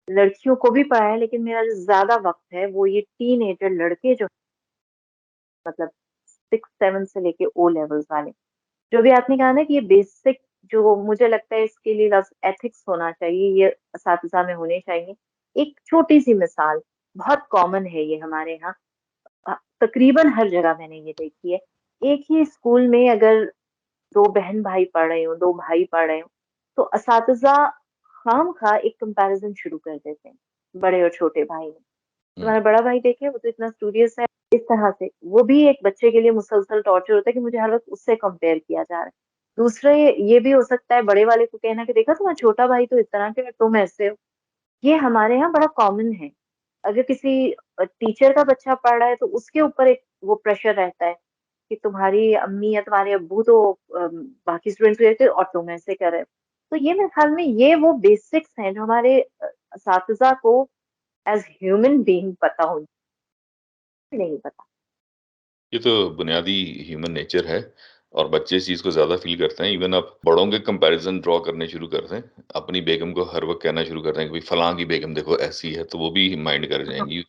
लड़कियों को भी पढ़ाया लेकिन मेरा जो ज़्यादा वक़्त है वो ये टीनेजर लड़के जो मतलब 6-7 से लेके ओ लेवल्स वाले। जो भी आपने कहा ना कि ये बेसिक जो मुझे लगता है इसके लिए लफ्ज़ एथिक्स होना चाहिए, ये असातिज़ा में होने चाहिए। एक छोटी-सी मिसाल, बहुत कॉमन है ये हमारे यहाँ तकरीबन हर जगह मैंने ये देखी है। एक ही स्कूल में अगर 2 बहन-भाई पढ़ रहे हों, 2 भाई पढ़ रहे हों, तो असातिज़ा खामख़ा एक कंपैरिज़न शुरू कर देते हैं, बड़े और छोटे भाई में। हुँ, तुम्हारा बड़ा भाई देखे वो तो इतना स्टूडियस है, इस तरह से। वो भी एक बच्चे के लिए मुसलसल टॉर्चर होता है कि मुझे हर वक़्त उससे कंपेयर किया जा रहा है। दूसरा ये भी हो सकता है बड़े वाले को कहना कि देखा तुम्हारा छोटा भाई तो इस तरह का है, तुम ऐसे हो। ये हमारे यहाँ बड़ा कॉमन है। अगर किसी टीचर का बच्चा पढ़ रहा है तो उसके ऊपर एक वो प्रेशर रहता है कि तुम्हारी अम्मी या तुम्हारे अब्बू तो बाकी स्टूडेंट्स को कहते और तुम ऐसे कर रहे हो। तो ये मेरे ख्याल में ये वो बेसिक्स हैं जो हमारे असातिज़ा को एज़ ह्यूमन बीइंग पता होनी नहीं पता। ये तो बुनियादी ह्यूमन नेचर है और बच्चे इस चीज़ को ज़्यादा फ़ील करते हैं। इवन आप बड़ों के कंपैरिज़न ड्रॉ करने शुरू कर दें, अपनी बेगम को हर वक़्त कहना शुरू कर दें कि भई फलाँ की बेगम देखो ऐसी है, तो वो भी माइंड कर जाएँगी।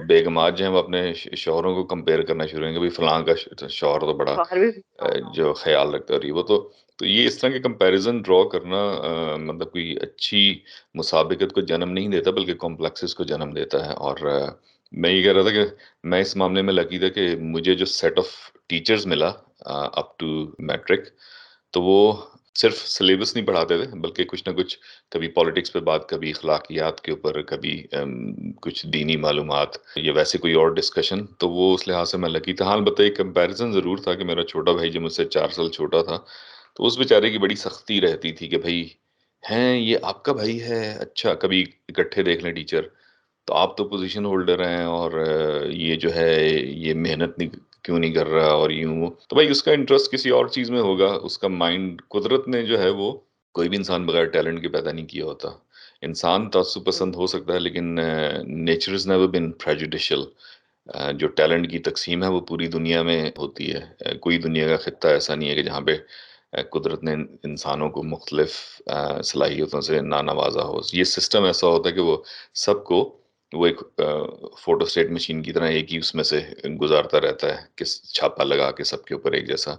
बेगमात जो हैं वो अपने शौहरों को कंपेयर करना शुरू करेंगे, भई फलाँ का शौहर तो बड़ा शौहर भी हाँ, जो ख़्याल रखता है और ये वो तो ये इस तरह के कंपैरिज़न ड्रॉ करना मतलब कोई अच्छी मुसाबिकत को जन्म नहीं देता बल्कि कॉम्प्लेक्सेस को जन्म देता है और मैं ये कह रहा था कि मैं इस मामले में लकी था कि मुझे जो सेट ऑफ टीचर्स मिला अप टू मैट्रिक तो वो सिर्फ सिलेबस नहीं पढ़ाते थे बल्कि कुछ ना कुछ कभी पॉलिटिक्स पे बात कभी अखलाकियात के ऊपर कभी कुछ दीनी मालूमात या वैसे कोई और डिस्कशन तो वो उस लिहाज से मैं लकी था हाँ अलबत्ता एक कंपैरिजन ज़रूर था कि मेरा छोटा भाई जो मुझसे 4 साल छोटा था तो उस बेचारे की बड़ी सख्ती रहती थी कि भाई हैं ये आपका भाई है अच्छा कभी इकट्ठे देख लें टीचर तो आप तो पोजीशन होल्डर हैं और ये जो है ये मेहनत नहीं क्यों नहीं कर रहा और यूँ वो। तो भाई उसका इंटरेस्ट किसी और चीज़ में होगा, उसका माइंड कुदरत ने जो है वो कोई भी इंसान बगैर टैलेंट के पैदा नहीं किया होता। इंसान तअस्सुब हुँ, पसंद हो सकता है लेकिन nature is never been prejudicial जो टैलेंट की तक़सीम है वो पूरी दुनिया में होती है। कोई दुनिया का खित्ता ऐसा नहीं है कि जहाँ पे कुदरत ने इंसानों को मुख्तलिफ़ सलाहियतों से ना नवाज़ा हो। ये सिस्टम ऐसा होता है कि वो सबको वो एक फ़ोटोस्टेट मशीन की तरह एक ही उसमें से गुज़ारता रहता है, किस छापा लगा के सबके ऊपर एक जैसा।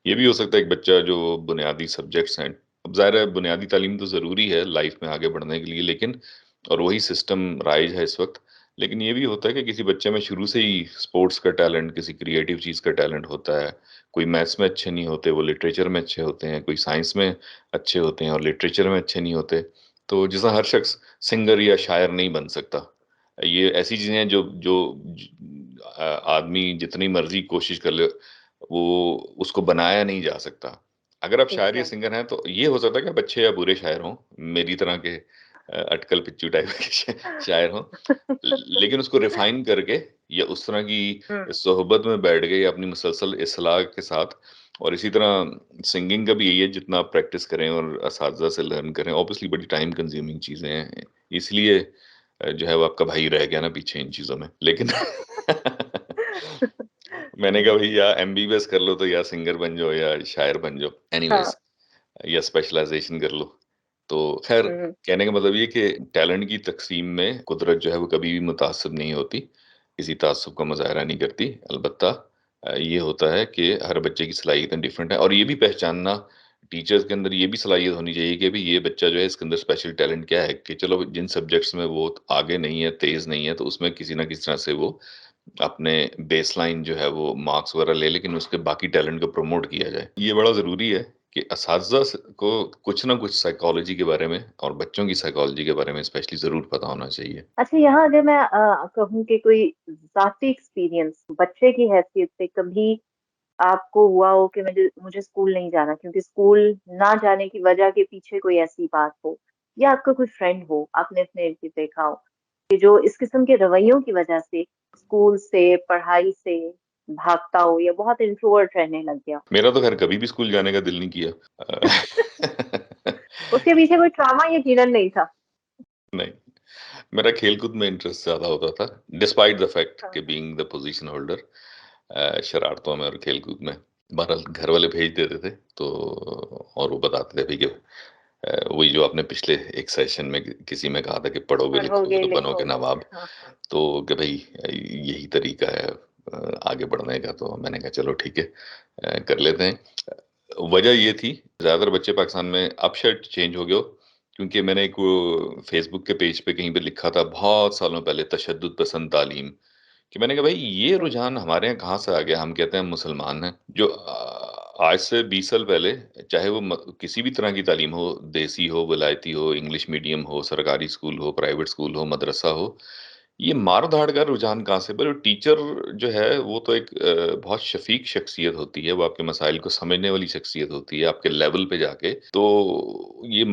ये भी हो सकता है एक बच्चा जो बुनियादी सब्जेक्ट्स हैं अब ज़ाहिर है बुनियादी तालीम तो ज़रूरी है लाइफ़ में आगे बढ़ने के लिए लेकिन और वही सिस्टम राइज है इस वक़्त। लेकिन ये भी होता है कि किसी बच्चे में शुरू से ही स्पोर्ट्स का टैलेंट, किसी क्रिएटिव चीज़ का टैलेंट होता है। कोई मैथ्स में अच्छे नहीं होते, वो लिटरेचर में अच्छे होते हैं, कोई साइंस में अच्छे होते हैं और लिटरेचर में अच्छे नहीं होते। तो जैसा हर शख्स सिंगर या शायर नहीं बन सकता। ये ऐसी चीज़ें हैं जो जो आदमी जितनी मर्ज़ी कोशिश कर ले, वो उसको बनाया नहीं जा सकता। अगर आप शायर या एग्ज़ैक्टली सिंगर हैं, तो ये हो सकता है कि आप अच्छे या बुरे शायर हों, मेरी तरह के अटकल पिच्चू टाइप के शायर हों। लेकिन उसको रिफ़ाइन करके या उस तरह की हुँ, सोहबत में बैठ गए अपनी मुसलसल इस्लाह के साथ और इसी तरह सिंगिंग का भी यही है जितना आप प्रैक्टिस करें और असातिज़ा से लर्न करें, ऑब्वियसली बड़ी टाइम कंज्यूमिंग चीज़ें हैं। इसलिए जो है वो आपका भाई रह गया ना पीछे इन चीज़ों में। लेकिन मैंने कहा भई या एमबीबीएस कर लो तो या सिंगर बन जाओ या शायर बन जाओ। हाँ, एनीवेज़ या स्पेशलाइज़ेशन कर लो। तो ख़ैर हुँ, कहने का मतलब ये कि टैलेंट की तक़सीम में कुदरत जो है वो कभी भी मुतआस्सिब नहीं होती, किसी तआस्सुब का मुज़ाहिरा नहीं करती। अलबत्ता ये होता है कि हर बच्चे की सलाहियतें डिफरेंट हैं और ये भी पहचानना टीचर्स के अंदर ये भी सलाहियत होनी चाहिए कि भई ये बच्चा जो है इसके अंदर स्पेशल टैलेंट क्या है कि चलो जिन सब्जेक्ट्स में वो आगे नहीं है, तेज़ नहीं है, तो उसमें किसी न किसी तरह से वो अपने बेसलाइन जो है वो मार्क्स वगैरह ले लेकिन उसके बाकी टैलेंट को प्रमोट किया जाए। ये बड़ा ज़रूरी है कि असातिज़ा को कुछ ना कुछ साइकोलॉजी के बारे में और बच्चों की साइकोलॉजी के बारे में स्पेशली ज़रूर पता होना चाहिए। अच्छा, यहाँ अगर मैं कहूँ कि कोई ज़ाती एक्सपीरियंस बच्चे की हैसियत से कभी आपको हुआ हो कि मुझे मुझे स्कूल नहीं जाना क्योंकि स्कूल ना जाने की वजह के पीछे कोई ऐसी बात हो, या आपका कोई फ्रेंड हो, आपने अपने इर्द-गिर्द देखा हो, कि जो इस किस्म के रवैयों की वजह से स्कूल से, पढ़ाई से भागता हो या बहुत इंट्रोवर्ट रहने लग गया मेरा तो ख़ैर कभी भी स्कूल जाने का दिल नहीं किया। उसके पीछे कोई ट्रॉमा यकीनन नहीं था। नहीं, मेरा खेल-कूद में इंटरेस्ट ज़्यादा होता था, डिस्पाइट द फैक्ट हाँ, कि बीइंग द पोज़ीशन होल्डर शरारतों में और खेल-कूद में। बहरहाल घर वाले भेज देते थे, तो और वो बताते थे भई कि वही जो आपने पिछले एक सेशन में किसी में कहा था कि पढ़ोगे लिखोगे पढ़ोगे, तो बनोगे लिखोगे। नवाब। हाँ, तो कि भई यही तरीका है आगे बढ़ने का, तो मैंने कहा चलो ठीक है कर लेते हैं। वजह ये थी ज़्यादातर बच्चे पाकिस्तान में अब शायद चेंज हो गया हो, क्योंकि मैंने एक वो फ़ेसबुक के पेज पे कहीं पे लिखा था बहुत सालों पहले तशद्दुद पसंद तालीम, कि मैंने कहा भाई ये सही। रुझान हमारे यहाँ कहाँ से आ गया? हम कहते हैं हम मुसलमान हैं। जो आज से 20 साल पहले चाहे वो किसी भी तरह की तालीम हो, देसी हो, विलायती हो, इंग्लिश मीडियम हो, सरकारी स्कूल हो, प्राइवेट स्कूल हो, मदरसा हो, ये मार-धाड़ का रुझान कहाँ से? पर टीचर जो है वो तो एक बहुत शफ़ीक शख़्सियत होती है, वो आपके मसाइल को समझने वाली शख़्सियत होती है, आपके लेवल पे जाके। तो ये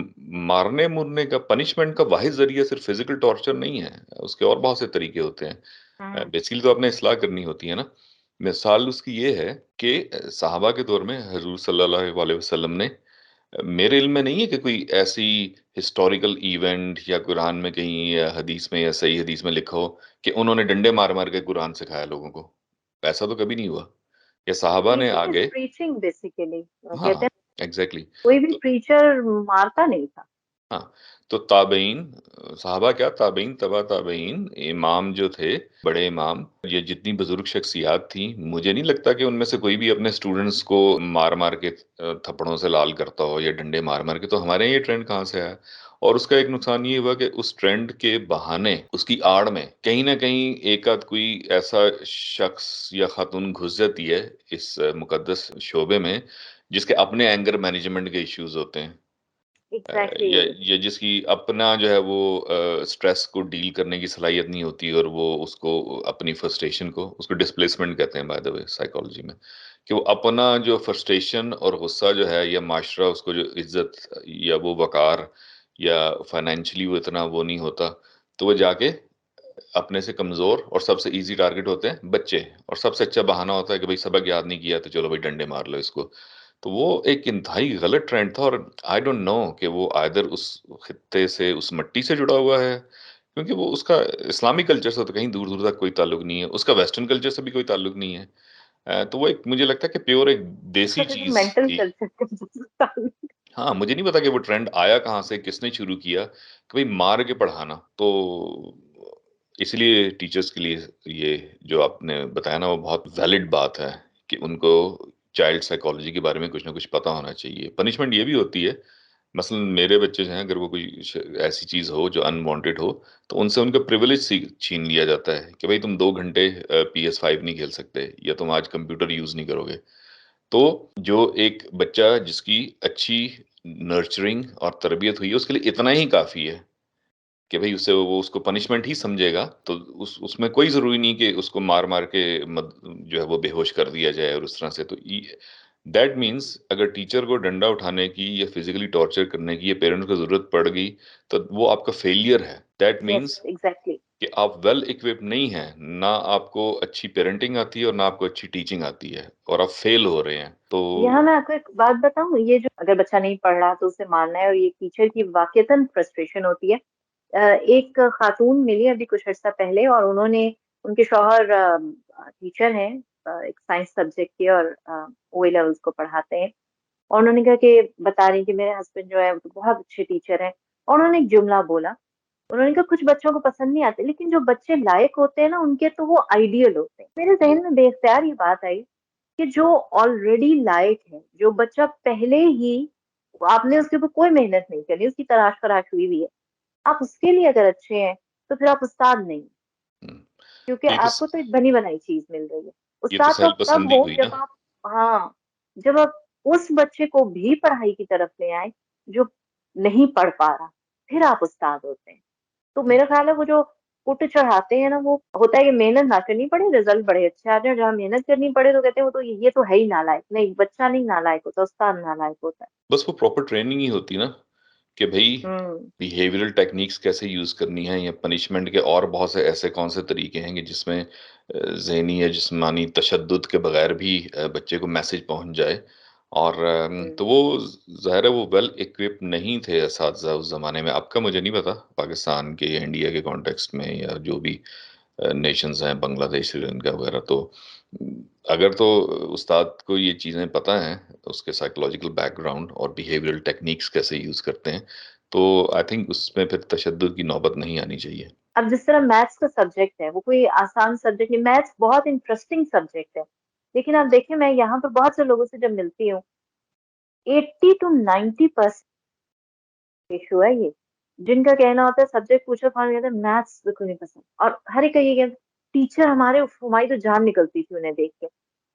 मारने-मुरने का पनिशमेंट का वाहिद ज़रिया सिर्फ़ फ़िज़िकल टॉर्चर नहीं है, उसके और बहुत से तरीके होते हैं। हुँ, बेसिकली तो आपने इस्लाह करनी होती है ना। मिसाल उसकी ये है कि सहाबा के दौर में हज़ूर सल्लल्लाहु अलैहि वसल्लम ने मेरे इल्म में नहीं है कि कोई ऐसी हिस्टोरिकल इवेंट या कुरान में कहीं या हदीस में या सही हदीस में लिखा हो कि उन्होंने डंडे मार-मार के कुरान सिखाया लोगों को। ऐसा तो कभी नहीं हुआ। या साहबा ने टीचिंग इज़ आगे प्रीचिंग बेसिकली कहते हाँ, हैं एग्ज़ैक्टली। कोई भी तो प्रीचर मारता नहीं था। हाँ, तो ताबईन साहबा क्या ताबईन, तबा ताबईन, इमाम जो थे, बड़े इमाम, ये जितनी बुज़ुर्ग शख्सियात थीं, मुझे नहीं लगता कि उनमें से कोई भी अपने स्टूडेंट्स को मार-मार के थप्पड़ों से लाल करता हो या डंडे मार-मार के, तो हमारे यहाँ ये ट्रेंड कहाँ से आया? और उसका एक नुकसान ये हुआ कि उस ट्रेंड के बहाने, उसकी आड़ में कहीं न कहीं एक आध कोई ऐसा शख्स या खातून घुस जाती है इस मुक़द्दस शोबे में, जिसके अपने एंगर मैनेजमेंट के इश्यूज़ होते हैं। एग्ज़ैक्टली। या जिसकी अपना जो है वो स्ट्रेस को डील करने की सलाहियत नहीं होती और वो उसको अपनी फ्रस्ट्रेशन को उसको डिस्प्लेसमेंट कहते हैं बाय द वे साइकोलॉजी में कि वो अपना जो फ्रस्ट्रेशन और गुस्सा जो है या माशरा उसको जो इज्जत या वो वकार या फाइनेंशियली वो इतना वो नहीं होता तो वो जाके अपने से कमज़ोर और सबसे ईज़ी टारगेट होते हैं बच्चे और सबसे अच्छा बहाना होता है कि भाई सबक याद नहीं किया तो चलो भाई डंडे मार लो इसको। तो वो एक इंतहाई गलत ट्रेंड था और आई डोंट नो कि वो आइदर उस खित्ते से, उस मिट्टी से जुड़ा हुआ है, क्योंकि वो उसका इस्लामिक कल्चर से तो कहीं दूर-दूर तक कोई ताल्लुक नहीं है, उसका वेस्टर्न कल्चर से भी कोई ताल्लुक नहीं है। तो वो एक मुझे लगता है कि प्योर एक देसी उसका तो चीज़ मेंटल थी। कल्चर का हाँ, मुझे नहीं पता कि वो ट्रेंड आया कहाँ से, किसने शुरू किया कि भई मार के पढ़ाना। तो इसलिए टीचर्स के लिए ये जो आपने बताया ना वो बहुत वैलिड बात है कि उनको चाइल्ड साइकोलॉजी के बारे में कुछ ना कुछ पता होना चाहिए। पनिशमेंट ये भी होती है, मसलन मेरे बच्चे जो हैं अगर वो कोई ऐसी चीज़ हो जो अनवांटेड हो, तो उनसे उनका प्रिविलेज छीन लिया जाता है कि भाई तुम 2 घंटे PS5 नहीं खेल सकते या तुम आज कंप्यूटर यूज़ नहीं करोगे। तो जो एक बच्चा जिसकी अच्छी नर्चरिंग और तरबियत हुई है, उसके लिए इतना ही काफ़ी है कि भई उससे वो उसको पनिशमेंट ही समझेगा, तो उसमें कोई ज़रूरी नहीं कि उसको मार-मार के जो है वो बेहोश कर दिया जाए और उस तरह से। तो दैट मीन्स अगर टीचर को डंडा उठाने की या फिज़िकली टॉर्चर करने की या पेरेंट्स को ज़रूरत पड़ गई, तो वो आपका फेलियर है। That yes, means exactly. कि आप वेल इक्विप्ड नहीं हैं, ना आपको अच्छी पेरेंटिंग आती है और ना आपको अच्छी टीचिंग आती है और आप फेल हो रहे हैं। तो यहाँ मैं आपको एक बात बताऊँ, ये जो अगर बच्चा नहीं पढ़ रहा तो उसे मारना है और ये टीचर की वाक़ईतन फ्रस्ट्रेशन होती है। एक खातून मिली अभी कुछ अर्सा पहले और उन्होंने उनके शौहर टीचर हैं, एक साइंस सब्जेक्ट के और ओए लेवल्स को पढ़ाते हैं। और उन्होंने कहा कि बता रही कि मेरे हस्बैंड जो है वो तो बहुत अच्छे टीचर हैं। और उन्होंने एक जुमला बोला, उन्होंने कहा कुछ बच्चों को पसंद नहीं आते, लेकिन जो बच्चे लायक होते हैं ना उनके तो वो आइडियल होते हैं। मेरे ज़हन में बेख्तियार ये बात आई कि जो ऑलरेडी लायक है, जो बच्चा पहले ही आपने उसके ऊपर कोई मेहनत नहीं करी, उसकी तराश-तराश हुई हुई है, आप उसके लिए अगर अच्छे हैं, तो फिर आप उस्ताद नहीं, हुँ, क्योंकि तो आपको तो एक बनी-बनाई चीज़ मिल रही है। ये तो उस्ताद तो सहल आप तब पसंदी हो हुई जब ना। आप हाँ, जब आप उस बच्चे को भी पढ़ाई की तरफ ले आएँ, जो नहीं पढ़ पा रहा, फिर आप उस्ताद होते हैं। तो मेरा ख़्याल है वो जो पुट चढ़ाते हैं ना, वो होता है कि मेहनत ना करनी पड़े, रिज़ल्ट बड़े अच्छे आ जाएँ, जहाँ मेहनत करनी पड़े तो कहते हैं वो तो ये तो है ही नालायक। नहीं, बच्चा नहीं नालायक होता, उस्ताद नालायक होता है। बस वो प्रॉपर ट्रेनिंग ही होती ना कि भई हुँ, बिहेवियरल टेक्निक्स कैसे यूज़ करनी है या पनिशमेंट के और बहुत से ऐसे कौन से तरीके हैं कि जिसमें ज़हनी या जिस्मानी तशद्दुद के बगैर भी बच्चे को मैसेज पहुँच जाए और तो हुँ, वो ज़ाहिर है वो वेल इक्विप्ड नहीं थे असातिज़ा उस ज़माने में। अब का मुझे नहीं पता पाकिस्तान के या इंडिया के कॉन्टेक्स्ट में या जो भी नेशंस हैं बांग्लादेश, श्रीलंका वगैरह तो अगर तो उस्ताद को ये चीज़ें पता हैं, उसके साइकोलॉजिकल बैकग्राउंड और बिहेवियरल टेक्निक्स कैसे यूज़ करते हैं, तो आई थिंक उसमें फिर तशद्दुद की नौबत नहीं आनी चाहिए। अब जिस तरह मैथ्स का सब्जेक्ट है, वो कोई आसान सब्जेक्ट नहीं, मैथ्स बहुत इंटरेस्टिंग सब्जेक्ट है। लेकिन आप देखिए मैं यहाँ पर बहुत से लोगों से जब मिलती हूँ, 80 टू 90% रेशियो है ये। जिनका कहना होता है सब्जेक्ट पूछो कौन कहता है मैथ्स बिल्कुल नहीं पसंद और हर एक का ये कहना टीचर हमारे उफ, हमारी तो जान निकलती थी उन्हें देख के।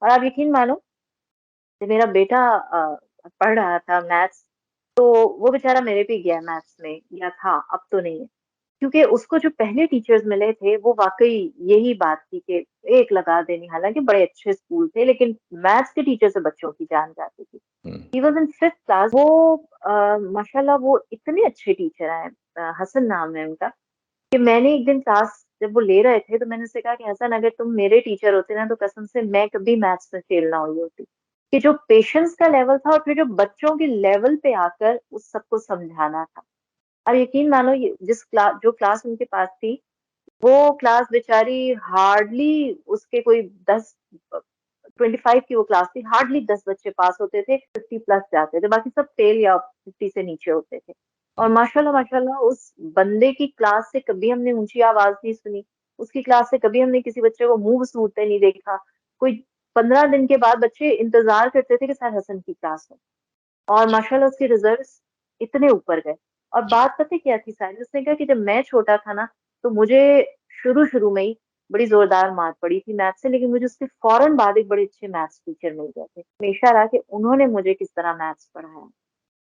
और आप यकीन मानो जब मेरा बेटा पढ़ रहा था मैथ्स, तो वो बेचारा मेरे पे गया मैथ्स में या था, अब तो नहीं है। क्योंकि उसको जो पहले टीचर्स मिले थे, वो वाक़ई यही बात थी कि एक लगा देनी, हालाँकि बड़े अच्छे स्कूल थे, लेकिन मैथ्स के टीचर से बच्चों की जान जाती थी। हुँ, he was in 5th class वो माशाल्लाह वो इतने अच्छे टीचर हैं हसन नाम है उनका, कि मैंने एक दिन क्लास जब वो ले रहे थे, तो मैंने उससे कहा कि हसन अगर तुम मेरे टीचर होते ना, तो कसम से मैं कभी मैथ्स में फ़ेल ना हुई होती। कि जो पेशेंस का लेवल था और फिर जो बच्चों के लेवल पे आकर उस सबको समझाना था। अब यकीन मानो ये जो क्लास उनके पास थी, वो क्लास बेचारी हार्डली उसके कोई 10 25 की वो क्लास थी, हार्डली 10 बच्चे पास होते थे, 50 प्लस जाते थे, बाकी सब फेल या 50 से नीचे होते थे। और माशाल्लाह उस बंदे की क्लास से कभी हमने ऊँची आवाज़ नहीं सुनी, उसकी क्लास से कभी हमने किसी बच्चे को मुँह सूरते नहीं देखा। कोई 15 दिन के बाद बच्चे इंतज़ार करते थे कि सर हसन की क्लास हो। और माशाल्लाह उसके रिज़ल्ट्स इतने ऊपर गए। और जी। बात पता है क्या थी साहिल? उसने कहा कि जब मैं छोटा था ना, तो मुझे शुरू-शुरू में ही बड़ी ज़ोरदार मार पड़ी थी मैथ्स से, लेकिन मुझे उसके फ़ौरन बाद एक बड़े अच्छे मैथ्स टीचर मिल गए थे। हमेशा रहा कि उन्होंने मुझे किस तरह मैथ्स पढ़ाया।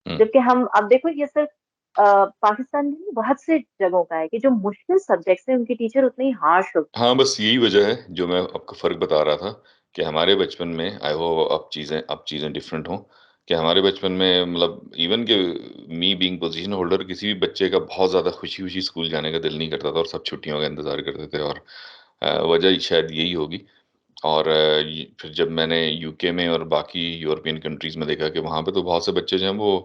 हुँ। जबकि हम अब देखो ये सिर्फ़ पाकिस्तान में नहीं, बहुत से जगहों का है कि जो मुश्किल सब्जेक्ट्स हैं, उनके टीचर उतने ही हार्श होते हाँ, बस यही वजह है जो मैं आपको फ़र्क बता रहा था कि हमारे बचपन में आई होप अब चीज़ें डिफरेंट हों, कि हमारे बचपन में मतलब इवन कि मी बीइंग पोज़ीशन होल्डर किसी भी बच्चे का बहुत ज़्यादा खुशी-खुशी स्कूल जाने का दिल नहीं करता था और सब छुट्टियों का इंतज़ार करते थे और वजह शायद यही होगी। और ये फिर जब मैंने यूके में और बाकी यूरोपियन कंट्रीज़ में देखा कि वहाँ पे तो बहुत से बच्चे जो हैं वो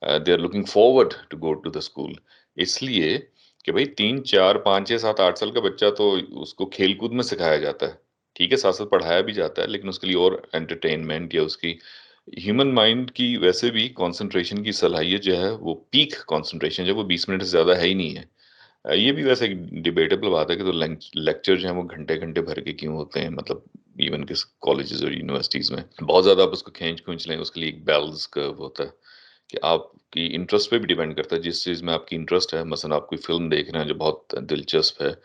they are looking forward to go to the school. इसलिए कि भई 3, 4, 5, 6, 7, 8 साल का बच्चा तो उसको खेल-कूद में सिखाया जाता है। ठीक है, साथ-साथ पढ़ाया भी जाता है, लेकिन उसके लिए और एंटरटेनमेंट या उसकी ह्यूमन माइंड की वैसे भी कंसंट्रेशन की सलाहियत जो है, वो पीक कंसंट्रेशन जो है, वो 20 मिनट से ज़्यादा है ही नहीं है। ये भी वैसे एक डिबेटेबल बात है कि तो लेक्चर जो हैं वो घंटे-घंटे भर के क्यों होते हैं मतलब इवन किस कॉलेजेस और यूनिवर्सिटीज़ में। बहुत ज़्यादा आप उसको खींच-खूंच लें, उसके लिए एक बेल्स कर्व होता है कि आपकी इंटरेस्ट पे भी डिपेंड करता है, जिस चीज़ में आपकी इंटरेस्ट है, मसलन आप कोई फ़िल्म देख रहे हैं जो बहुत दिलचस्प है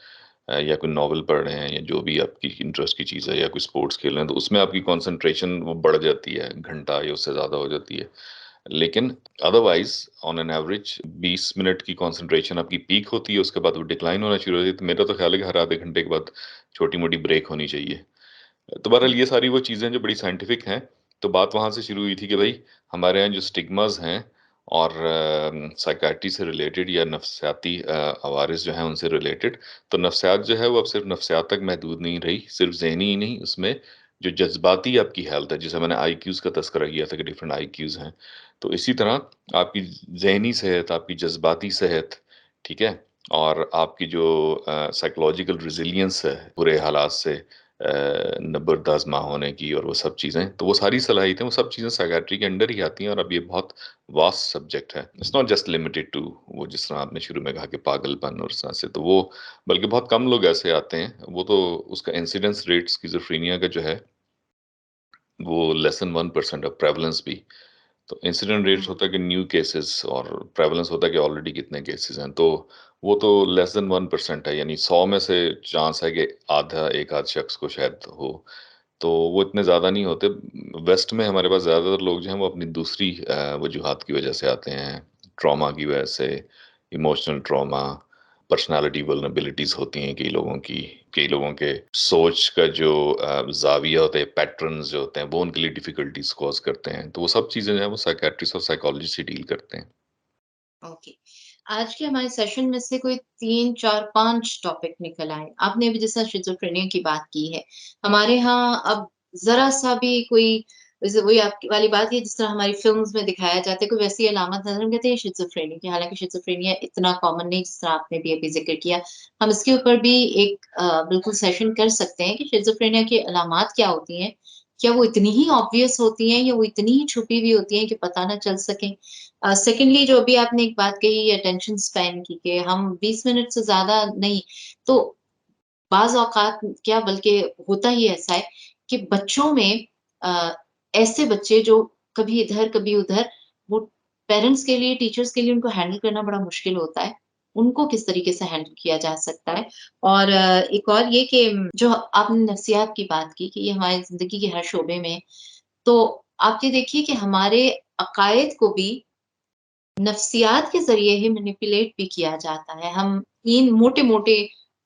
या कोई नॉवल पढ़ रहे हैं या जो भी आपकी इंटरेस्ट की चीज़ है या कोई स्पोर्ट्स खेल रहे हैं, तो उसमें आपकी कंसंट्रेशन वो बढ़ जाती है, घंटा या उससे ज़्यादा हो जाती है। लेकिन otherwise on an average 20 minute की कंसंट्रेशन आपकी पीक होती है, उसके बाद वो डिक्लाइन होना शुरू हो जाती है। तो मेरा तो ख़्याल है कि हर आधे घंटे के बाद छोटी-मोटी ब्रेक होनी चाहिए। तो बहरहाल ये सारी वो चीज़ें जो बड़ी साइंटिफिक हैं, तो बात वहाँ से शुरू हुई थी कि भई हमारे यहाँ जो स्टिग्माज़ हैं और साइकियाट्री से रिलेटेड या नफ्सियाती अवारिस जो हैं उनसे रिलेटेड, तो नफ्सियात जो है वो अब सिर्फ़ नफ्सियात तक महदूद नहीं रही, सिर्फ़ ज़हनी ही नहीं, उसमें जो जज़्बाती आपकी हेल्थ है, जिसे मैंने आईक्यूज़ का तज़किरा किया था कि डिफरेंट आईक्यूज़ हैं। तो इसी तरह आपकी ज़हनी सेहत, आपकी जज़्बाती सेहत, ठीक है? और आपकी जो साइकोलॉजिकल रेज़िलियंस है बुरे हालात से नबरद आज़मा होने की और वो सब चीज़ें, तो वो सारी सलाहियतें, वो सब चीज़ें साइकियाट्री के अंडर ही आती हैं और अब ये बहुत वास्ट सब्जेक्ट है। It's not just limited to वो जिस तरह आपने शुरू में कहा कि पागलपन और इस तरह से, तो वो बल्कि बहुत कम लोग ऐसे आते हैं। वो तो उसका इंसिडेंस रेट स्किज़ोफ्रेनिया का जो है, वो लेस देन 1% है, प्रेवलेंस भी। तो इंसिडेंट रेट्स हुँ। होता है कि न्यू केसेस और प्रेवलेंस होता है कि ऑलरेडी कितने केसेस हैं, तो वो तो लेस देन 1% है, यानी 100 में से चांस है कि आधा एक आध शख्स को शायद हो। तो वो इतने ज़्यादा नहीं होते। वेस्ट में हमारे पास ज़्यादातर लोग जो हैं वो अपनी दूसरी वजूहात की वजह से आते हैं। ट्रॉमा की वजह से, इमोशनल ट्रॉमा, पर्सनैलिटी वल्नरेबिलिटीज़ होती हैं कई लोगों की। कई लोगों के सोच का जो ज़ाविया होता है, पैटर्न्स जो होते हैं, वो उनके लिए डिफ़िकल्टीज़ कॉज़ करते हैं। तो वो सब चीज़ें जो हैं वो साइकियाट्रिस्ट और साइकोलॉजिस्ट ही डील करते हैं। ओके। आज के हमारे सेशन में से कोई 3, 4, 5 टॉपिक निकल आए। आपने अभी जैसा शिज़ोफ्रेनिया की बात की है। हमारे यहाँ अब ज़रा-सा भी कोई जैसे वही आपकी वाली बात है जिस तरह हमारी फ़िल्म्स में दिखाया जाता है, कोई वैसी अलामत नज़र हम कहते हैं शिज़ोफ्रेनिया की, हालाँकि शिज़ोफ्रेनिया इतना कॉमन नहीं जिस तरह आपने भी अभी ज़िक्र किया। हम इसके ऊपर भी एक बिल्कुल सेशन कर सकते हैं कि शिज़ोफ्रेनिया की अलामात क्या होती हैं? क्या वो इतनी ही ऑब्वियस होती हैं या वो इतनी ही छुपी हुई होती हैं कि पता ना चल सके? सेकंडली जो अभी आपने एक बात कही अटेंशन स्पैन की कि हम 20 मिनट से ज़्यादा नहीं, तो बाज़ औक़ात क्या बल्कि होता ही ऐसा है कि बच्चों में अ, ऐसे बच्चे जो कभी इधर कभी उधर, वो पेरेंट्स के लिए, टीचर्स के लिए उनको हैंडल करना बड़ा मुश्किल होता है। उनको किस तरीके से हैंडल किया जा सकता है? और एक और ये कि जो आपने नफ्सियात की बात की कि ये हमारी ज़िंदगी के हर शोबे में, तो आप ये देखिए कि हमारे अकायद को भी नफ्सियात के ज़रिए ही मैनिपुलेट भी किया जाता है। हम 3 मोटे-मोटे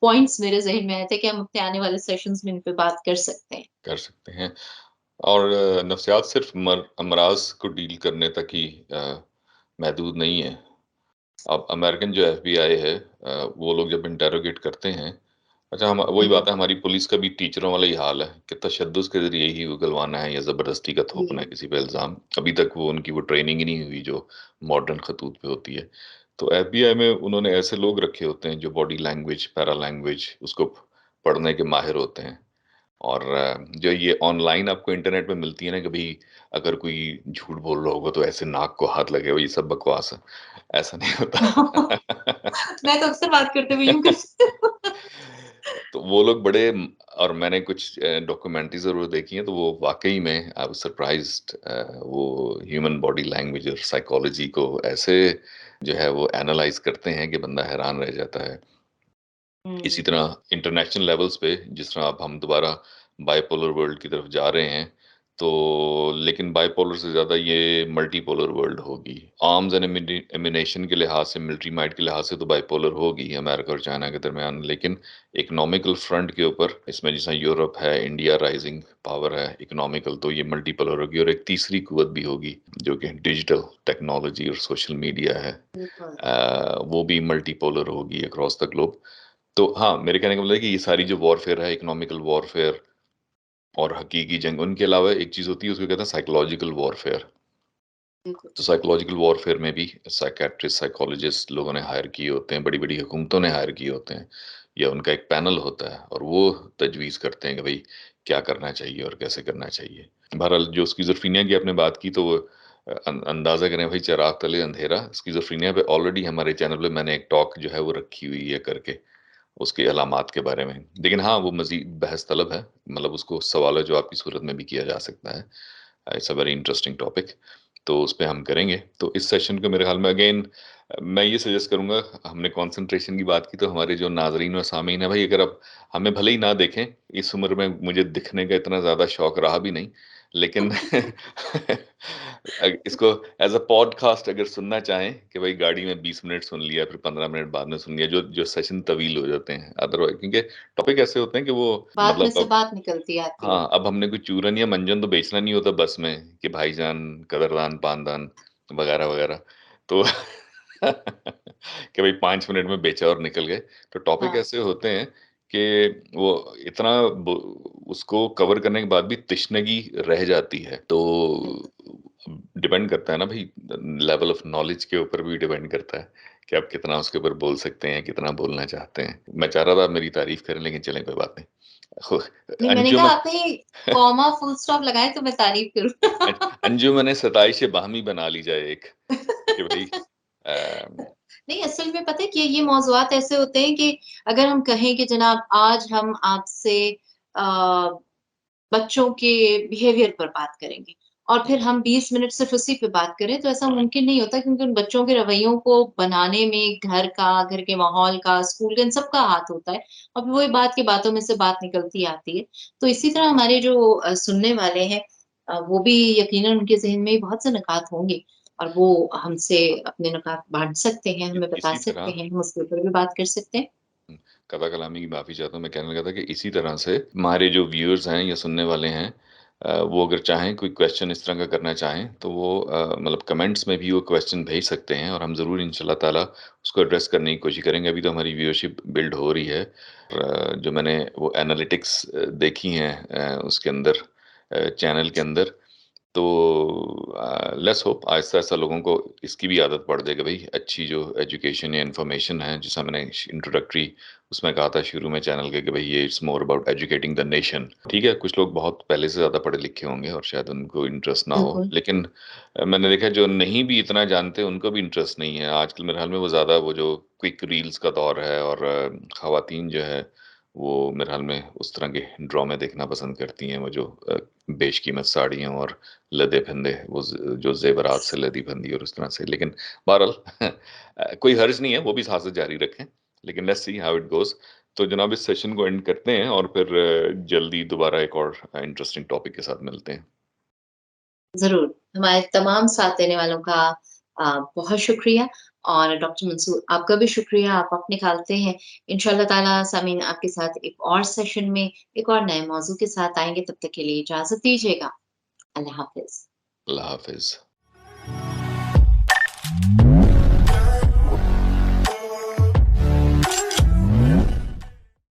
पॉइंट्स मेरे ज़हन में आए थे कि हम अपने आने वाले सेशंस में इन पे बात कर सकते हैं। कर सकते हैं। और नफ्सियात सिर्फ़ अमराज़ को डील करने तक ही महदूद नहीं है। अब अमेरिकन जो एफबीआई है वो लोग जब इंटेरोगेट करते हैं, अच्छा हम वही हुँ, बात हुँ। है, हमारी पुलिस का भी टीचरों वाला ही हाल है कि तशद्दुद के ज़रिए ही उगलवाना है या ज़बरदस्ती का थोपना है जी। किसी पे इल्ज़ाम। अभी तक वो उनकी वो ट्रेनिंग ही नहीं हुई जो मॉडर्न खतूत पे होती है। तो एफबीआई में उन्होंने ऐसे लोग रखे होते हैं जो बॉडी लैंग्वेज, पैरा लैंग्वेज उसको पढ़ने के माहिर होते हैं। और जो ये ऑनलाइन आपको इंटरनेट पे मिलती है ना कि भई अगर कोई झूठ बोल रहा होगा तो ऐसे नाक को हाथ लगेगा, ये सब बकवास है। ऐसा नहीं होता। मैं तो अक्सर बात करते हुए यूँ करती हूँ। तो वो लोग बड़े और मैंने कुछ डॉक्यूमेंट्री ज़रूर देखी हैं, तो वो वाक़ई में आई वाज़ सरप्राइज़्ड वो ह्यूमन बॉडी लैंग्वेज और साइकोलॉजी को ऐसे जो है वो एनालाइज़ करते हैं कि बंदा हैरान रह जाता है। इसी हुँ, तरह इंटरनेशनल लेवल्स पे जिस तरह अब हम दोबारा बाइपोलर वर्ल्ड की तरफ जा रहे हैं, तो लेकिन बाइपोलर से ज़्यादा ये मल्टीपोलर वर्ल्ड होगी। आर्म्स एंड एम्यूनेशन के लिहाज से, मिलिट्री माइट के लिहाज से तो बाइपोलर होगी अमेरिका और चाइना के दरमियान, लेकिन इकोनॉमिकल फ्रंट के ऊपर इसमें जैसा यूरोप है, इंडिया राइजिंग पावर है इकोनॉमिकल, तो ये मल्टीपोलर होगी और एक तीसरी कुव्वत भी होगी, जो कि डिजिटल टेक्नोलॉजी और सोशल मीडिया है। बिल्कुल। वो भी मल्टीपोलर होगी अक्रॉस द ग्लोब। तो हाँ, मेरे कहने का मतलब है कि ये सारी जो वॉरफेयर है, इकोनॉमिकल वॉरफेयर और हकीकी जंग, उनके अलावा एक चीज़ होती है उसको कहते हैं साइकोलॉजिकल वॉरफेयर। बिल्कुल। तो साइकोलॉजिकल वॉरफेयर में भी साइकियाट्रिस्ट, साइकोलॉजिस्ट लोगों ने हायर किए होते हैं, बड़ी-बड़ी हुकूमतों ने हायर किए होते हैं या उनका एक पैनल होता है और वो तजवीज़ करते हैं कि भई क्या करना चाहिए और कैसे करना चाहिए। बहरहाल जो स्किज़ोफ्रेनिया की आपने बात की तो वो अंदाज़ा करें भई चिराग तले अंधेरा, स्किज़ोफ्रेनिया पे ऑलरेडी हमारे चैनल पे मैंने एक टॉक जो है वो रखी हुई है करके। उसके अलामात के बारे में। लेकिन हाँ, वो मज़ीद बहस तलब है, मतलब उसको सवाल-ओ-जवाब की सूरत में भी किया जा सकता है। It's a very interesting topic, तो उसपे हम करेंगे। तो इस सेशन को मेरे ख़्याल में अगेन मैं ये सजेस्ट करूँगा, हमने कंसंट्रेशन की बात की, तो हमारे जो नाज़रीन और सामीन हैं, भई अगर आप हमें भले ही ना देखें, इस उम्र में मुझे दिखने का इतना ज़्यादा शौक रहा भी नहीं, लेकिन इसको एज़ अ पॉडकास्ट अगर सुनना चाहें कि भाई गाड़ी में 20 मिनट सुन लिया, फिर 15 मिनट बाद में सुन लिया, जो जो सेशन तवील हो जाते हैं। अदरवाइज़ क्योंकि टॉपिक ऐसे होते हैं कि वो बात में मतलब से अब बात निकलती आती है। हाँ, अब हमने कोई चूरन या मंजन तो बेचना नहीं होता बस में कि भाईजान, कदरदान, पानदान वगैरह-वगैरह। तो कि भाई 5 मिनट में बेचा और निकल गए। तो टॉपिक हाँ, ऐसे होते हैं कि वो इतना ब उसको कवर करने के बाद भी तिश्नगी रह जाती है। तो बिल्कुल। डिपेंड करता है ना भई, लेवल ऑफ नॉलेज के ऊपर भी डिपेंड करता है कि आप कितना उसके ऊपर बोल सकते हैं, कितना बोलना चाहते हैं। मैं चाह रहा था आप मेरी तारीफ़ करें, लेकिन चलें कोई बात नहीं। खु नहीं, मैंने कहा अंजुमन आपने कॉमा, फुल स्टॉप लगाए तो मैं तारीफ़ करूँ। अंजुमन सताइश बाहमी बना ली जाए एक कि भई नहीं, असल में पता है कि ये मौज़ूआत ऐसे होते हैं कि अगर हम कहें कि जनाब आज हम आपसे अ, बच्चों के बिहेवियर पर बात करेंगे। और फिर हम 20 मिनट सिर्फ़ उसी पे बात करें, तो ऐसा मुमकिन नहीं होता क्योंकि उन बच्चों के रवैयों को बनाने में घर के माहौल का, स्कूल का, इन सबका हाथ होता है और फिर वही बात की बातों में से बात निकलती आती है। तो इसी तरह हमारे जो सुनने वाले हैं वो भी यकीनन उनके ज़हन में बहुत से निकात होंगे और वो हमसे अपने निकात बाँट सकते हैं, हमें बता इसी सकते तरह हैं, हम उसके ऊपर भी बात कर सकते हैं। कथा कलामी की माफ़ी चाहता हूँ, मैं कहने लगा था कि इसी तरह से हमारे जो व्यूअर्स हैं या सुनने वाले हैं वो अगर चाहें कोई क्वेश्चन इस तरह का करना चाहें तो वो मतलब कमेंट्स में भी वो क्वेश्चन भेज सकते हैं और हम ज़रूर इंशाल्लाह ताला उसको एड्रेस करने की कोशिश करेंगे। अभी तो हमारी व्यूअरशिप बिल्ड हो रही है। जो मैंने वो एनालिटिक्स देखी हैं उसके अंदर चैनल के अंदर, तो लेट्स होप आहिस्ता-आहिस्ता लोगों को इसकी भी आदत पड़ जाए कि भई अच्छी जो एजुकेशन या इन्फॉर्मेशन है, जैसा मैंने इंट्रोडक्टरी उसमें कहा था शुरू में चैनल के कि भई ये it's more about educating the nation. ठीक है, कुछ लोग बहुत पहले से ज़्यादा पढ़े लिखे होंगे और शायद उनको इंटरेस्ट ना हो, बिल्कुल, लेकिन मैंने देखा जो नहीं भी इतना जानते उनको भी इंटरेस्ट नहीं है। आजकल मेरे ख़्याल में वो ज़्यादा वो जो क्विक रील्स का दौर है और ख़वातीन जो है वो मेरे ख़्याल में उस तरह के ड्रामे देखना पसंद करती हैं, वो जो बेशकीमत साड़ियाँ और लदे-फंदे वो जो ज़ेवरात से लदी-फंदी और उस तरह से। लेकिन बहरहाल कोई हर्ज नहीं है, वो भी साथ साथ जारी रखें। लेकिन let's see how it goes. तो जनाब इस सेशन को एंड करते हैं और फिर जल्दी दोबारा एक और इंटरेस्टिंग टॉपिक के साथ मिलते हैं। ज़रूर। हमारे तमाम साथ देने वालों का बहुत शुक्रिया और डॉक्टर मंसूर आपका भी शुक्रिया, आप वक़्त निकालते हैं। इंशाअल्लाह ताला सामीन आपके साथ एक और सेशन में, एक और नए मौज़ू के साथ आएँगे, तब तक के लिए इजाज़त दीजिएगा। अल्लाह हाफ़िज़। अल्लाह हाफ़िज़।